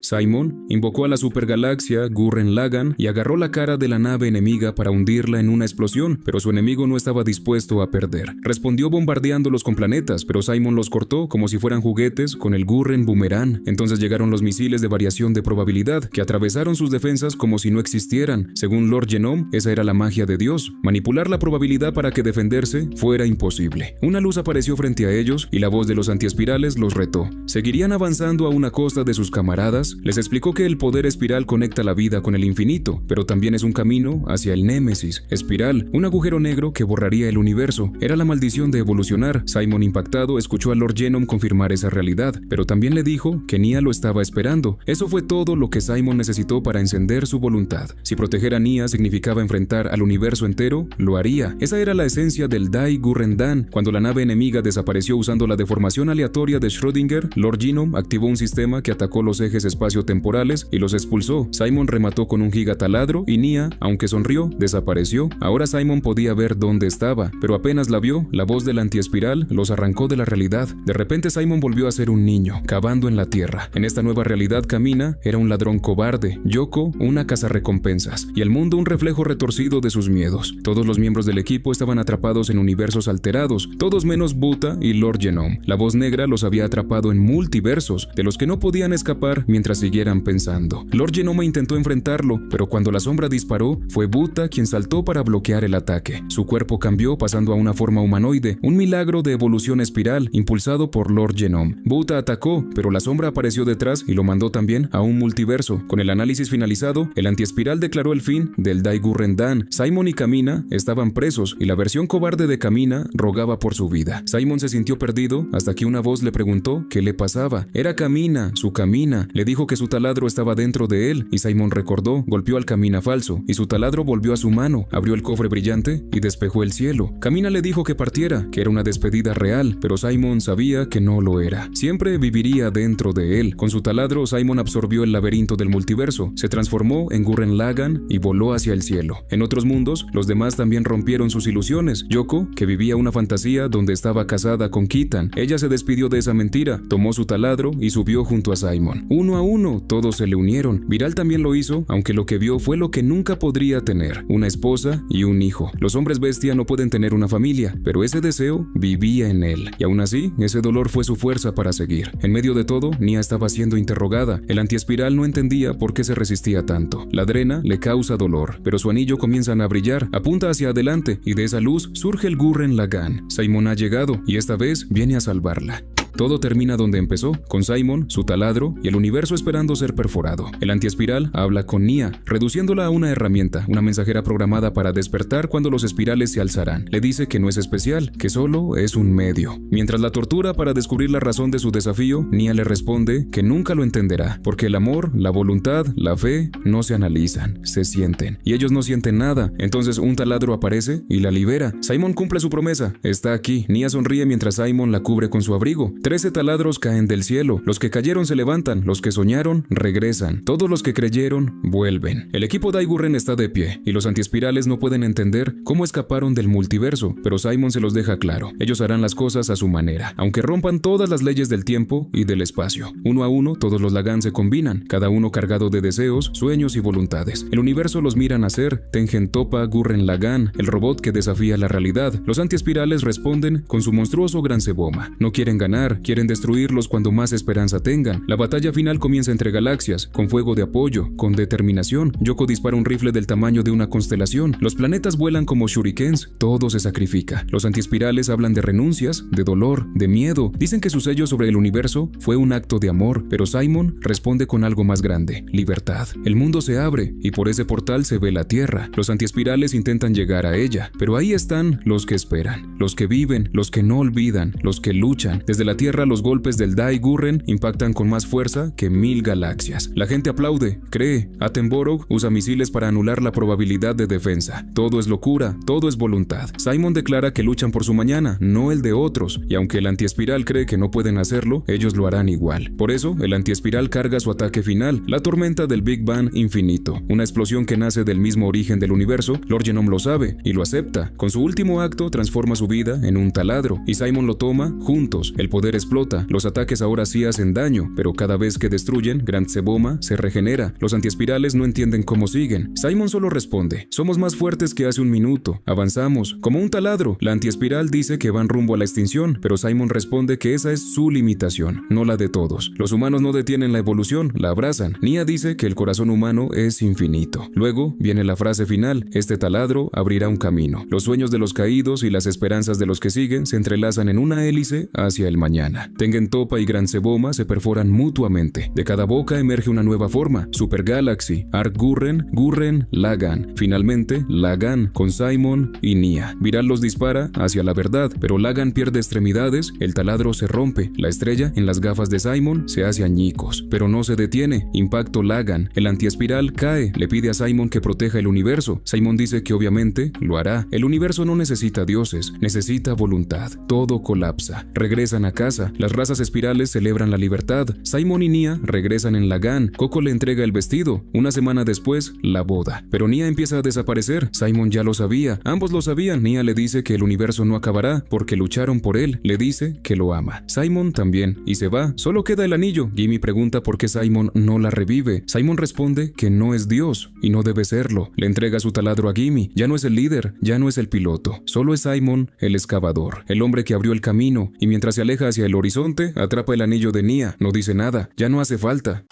Simon invocó a la supergalaxia Gurren Lagann y agarró la cara de la nave enemiga para hundirla en una explosión, pero su enemigo no estaba dispuesto a perder. Respondió bombardeándolos con planetas, pero Simon los cortó como si fueran juguetes con el Gurren Boomerang. Entonces llegaron los misiles de variación de probabilidad, que atravesaron sus defensas como si no existieran. Según Lord Genome, esa era la magia de Dios. Manipular la probabilidad para que defenderse fuera imposible. Una luz apareció frente a ellos y la voz de los antiespirales los retó. Seguirían avanzando a una costa de sus camaradas. Les explicó que el poder espiral conecta la vida con el infinito, pero también es un camino hacia el Némesis. Espiral, un agujero negro que borraría el universo. Era la maldición de evolucionar. Simon, impactado, escuchó a Lord Genome confirmar esa realidad, pero también le dijo que Nia lo estaba esperando. Eso fue todo lo que Simon necesitó para encender su voluntad. Si proteger a Nia significaba enfrentar al universo entero, lo haría. Esa era la esencia del Dai Gurren Dan. Cuando la nave enemiga desapareció usando la deformación aleatoria de Schrödinger, Lord Genome activó un sistema que atacó los ejes espaciotemporales y los expulsó. Simon remató con un gigataladro y Nia, aunque sonrió, desapareció. Ahora Simon podía ver dónde estaba, pero apenas la vio, la voz del antiespiral los arrancó de la realidad. De repente Simon volvió a ser un niño, cavando en la tierra. En esta nueva realidad, Kamina era un ladrón cobarde, Yoko una cazarrecompensas, y el mundo un reflejo retorcido de sus miedos. Todos los miembros del equipo estaban atrapados en universos alterados, todos menos Buta y Lord Genome. La voz negra los había atrapado en multiversos, de los que no podían escapar mientras siguieran pensando. Lord Genoma intentó enfrentarlo, pero cuando la sombra disparó, fue Buta quien saltó para bloquear el ataque. Su cuerpo cambió pasando a una forma humanoide, un milagro de evolución espiral impulsado por Lord Genome. Buta atacó, pero la sombra apareció detrás y lo mandó también a un multiverso. Con el análisis finalizado, el antiespiral declaró el fin del Dai Gurren Dan. Simon y Kamina estaban presos y la versión cobarde de Kamina rogaba por su vida. Simon se sintió perdido hasta que una voz le preguntó qué le pasaba. Era Kamina, su Kamina. Le dijo que su taladro estaba dentro de él y Simon recordó, golpeó al Kamina falso y su taladro volvió a su mano, abrió el cofre brillante y despejó el cielo. Kamina le dijo que partiera, que era una despedida real, pero Simon sabía que no lo era. Siempre viviría dentro de él. Con su taladro, Simon absorbió el laberinto del multiverso, se transformó en Gurren Lagann y voló hacia el cielo. En otros mundos, los demás también rompieron sus ilusiones. Yoko, que vivía una fantasía donde estaba casada con Kitan, ella se despidió de esa mentira, tomó su taladro y subió junto a Simon. Uno a uno, todos se le unieron. Viral también lo hizo, aunque lo que vio fue lo que nunca podría tener, una esposa y un hijo. Los hombres bestia no pueden tener una familia, pero ese deseo vivía en él, y aún así, ese dolor fue su fuerza para seguir. En medio de todo, Nia estaba siendo interrogada. El antiespiral no entendía por qué se resistía tanto. La drena le causa dolor, pero su anillo comienza a brillar, apunta hacia adelante, y de esa luz surge el Gurren Lagann. Simon ha llegado, y esta vez viene a salvarla. Todo termina donde empezó, con Simon, su taladro y el universo esperando ser perforado. El antiespiral habla con Nia, reduciéndola a una herramienta, una mensajera programada para despertar cuando los espirales se alzarán. Le dice que no es especial, que solo es un medio. Mientras la tortura para descubrir la razón de su desafío, Nia le responde que nunca lo entenderá, porque el amor, la voluntad, la fe no se analizan, se sienten. Y ellos no sienten nada. Entonces un taladro aparece y la libera. Simon cumple su promesa, está aquí. Nia sonríe mientras Simon la cubre con su abrigo. 13 taladros caen del cielo. Los que cayeron se levantan, los que soñaron regresan. Todos los que creyeron vuelven. El equipo Dai Gurren está de pie y los antiespirales no pueden entender cómo escaparon del multiverso, pero Simon se los deja claro. Ellos harán las cosas a su manera, aunque rompan todas las leyes del tiempo y del espacio. Uno a uno, todos los Lagann se combinan, cada uno cargado de deseos, sueños y voluntades. El universo los mira nacer. Tengen Toppa Gurren Lagann, el robot que desafía la realidad. Los antiespirales responden con su monstruoso Gran Seboma. No quieren ganar, quieren destruirlos cuando más esperanza tengan. La batalla final comienza entre galaxias, con fuego de apoyo, con determinación. Yoko dispara un rifle del tamaño de una constelación. Los planetas vuelan como shurikens, todo se sacrifica. Los antiespirales hablan de renuncias, de dolor, de miedo. Dicen que su sello sobre el universo fue un acto de amor, pero Simon responde con algo más grande, libertad. El mundo se abre y por ese portal se ve la Tierra. Los antiespirales intentan llegar a ella, pero ahí están los que esperan, los que viven, los que no olvidan, los que luchan. Desde la Tierra Tierra los golpes del Dai Gurren impactan con más fuerza que 1000 galaxias. La gente aplaude, cree. Attenborough usa misiles para anular la probabilidad de defensa. Todo es locura, todo es voluntad. Simon declara que luchan por su mañana, no el de otros, y aunque el antiespiral cree que no pueden hacerlo, ellos lo harán igual. Por eso, el antiespiral carga su ataque final, la tormenta del Big Bang infinito, una explosión que nace del mismo origen del universo. Lord Genome lo sabe y lo acepta. Con su último acto transforma su vida en un taladro, y Simon lo toma juntos. El poder explota, los ataques ahora sí hacen daño, pero cada vez que destruyen, Grand Seboma se regenera. Los antiespirales no entienden cómo siguen. Simon solo responde: somos más fuertes que hace un minuto, avanzamos, como un taladro. La antiespiral dice que van rumbo a la extinción, pero Simon responde que esa es su limitación, no la de todos. Los humanos no detienen la evolución, la abrazan. Nia dice que el corazón humano es infinito. Luego viene la frase final: este taladro abrirá un camino. Los sueños de los caídos y las esperanzas de los que siguen se entrelazan en una hélice hacia el mañana. Tengen Toppa y Grand Seboma se perforan mutuamente. De cada boca emerge una nueva forma: Super Galaxy, Arc Gurren, Gurren Lagann. Finalmente, Lagann con Simon y Nia. Viral los dispara hacia la verdad, pero Lagann pierde extremidades, el taladro se rompe, la estrella en las gafas de Simon se hace añicos, pero no se detiene. Impacto Lagann, el antiespiral cae, le pide a Simon que proteja el universo. Simon dice que obviamente lo hará. El universo no necesita dioses, necesita voluntad. Todo colapsa. Regresan a casa, las razas espirales celebran la libertad. Simon y Nia regresan en Lagann. Coco le entrega el vestido. Una semana después, la boda. Pero Nia empieza a desaparecer. Simon ya lo sabía, ambos lo sabían. Nia le dice que el universo no acabará porque lucharon por él. Le dice que lo ama. Simon también, y se va. Solo queda el anillo. Jimmy pregunta por qué Simon no la revive. Simon responde que no es Dios y no debe serlo. Le entrega su taladro a Jimmy. Ya no es el líder, ya no es el piloto. Solo es Simon, el excavador, el hombre que abrió el camino, y mientras se aleja hacia el horizonte, atrapa el anillo de Nia. No dice nada, ya no hace falta.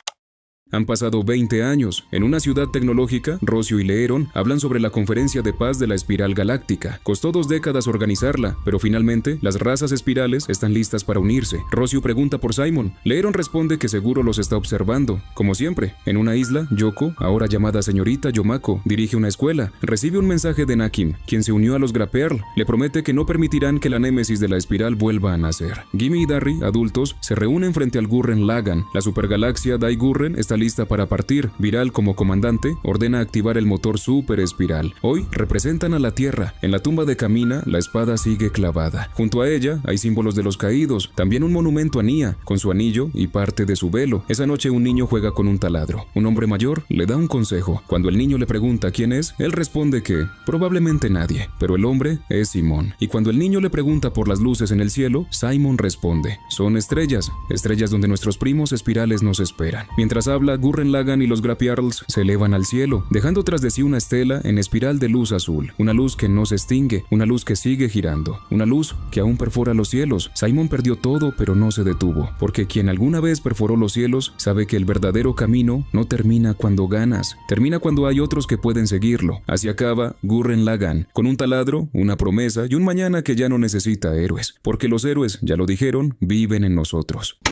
Han pasado 20 años. En una ciudad tecnológica, Rocio y Leeron hablan sobre la conferencia de paz de la espiral galáctica. Costó 2 décadas organizarla, pero finalmente las razas espirales están listas para unirse. Rocio pregunta por Simon. Leeron responde que seguro los está observando. Como siempre, en una isla, Yoko, ahora llamada señorita Yomako, dirige una escuela. Recibe un mensaje de Nakim, quien se unió a los Grapearl. Le promete que no permitirán que la némesis de la espiral vuelva a nacer. Jimmy y Darry, adultos, se reúnen frente al Gurren Lagann. La supergalaxia Dai Gurren está lista para partir. Viral, como comandante, ordena activar el motor super espiral. Hoy representan a la Tierra. En la tumba de Kamina, la espada sigue clavada. Junto a ella hay símbolos de los caídos, también un monumento a Nia, con su anillo y parte de su velo. Esa noche un niño juega con un taladro. Un hombre mayor le da un consejo. Cuando el niño le pregunta quién es, él responde que probablemente nadie, pero el hombre es Simón. Y cuando el niño le pregunta por las luces en el cielo, Simon responde: son estrellas, estrellas donde nuestros primos espirales nos esperan. Mientras habla, Gurren Lagann y los Grapearls se elevan al cielo, dejando tras de sí una estela en espiral de luz azul, una luz que no se extingue, una luz que sigue girando, una luz que aún perfora los cielos. Simon perdió todo, pero no se detuvo, porque quien alguna vez perforó los cielos sabe que el verdadero camino no termina cuando ganas, termina cuando hay otros que pueden seguirlo. Así acaba Gurren Lagann, con un taladro, una promesa y un mañana que ya no necesita héroes, porque los héroes, ya lo dijeron, viven en nosotros.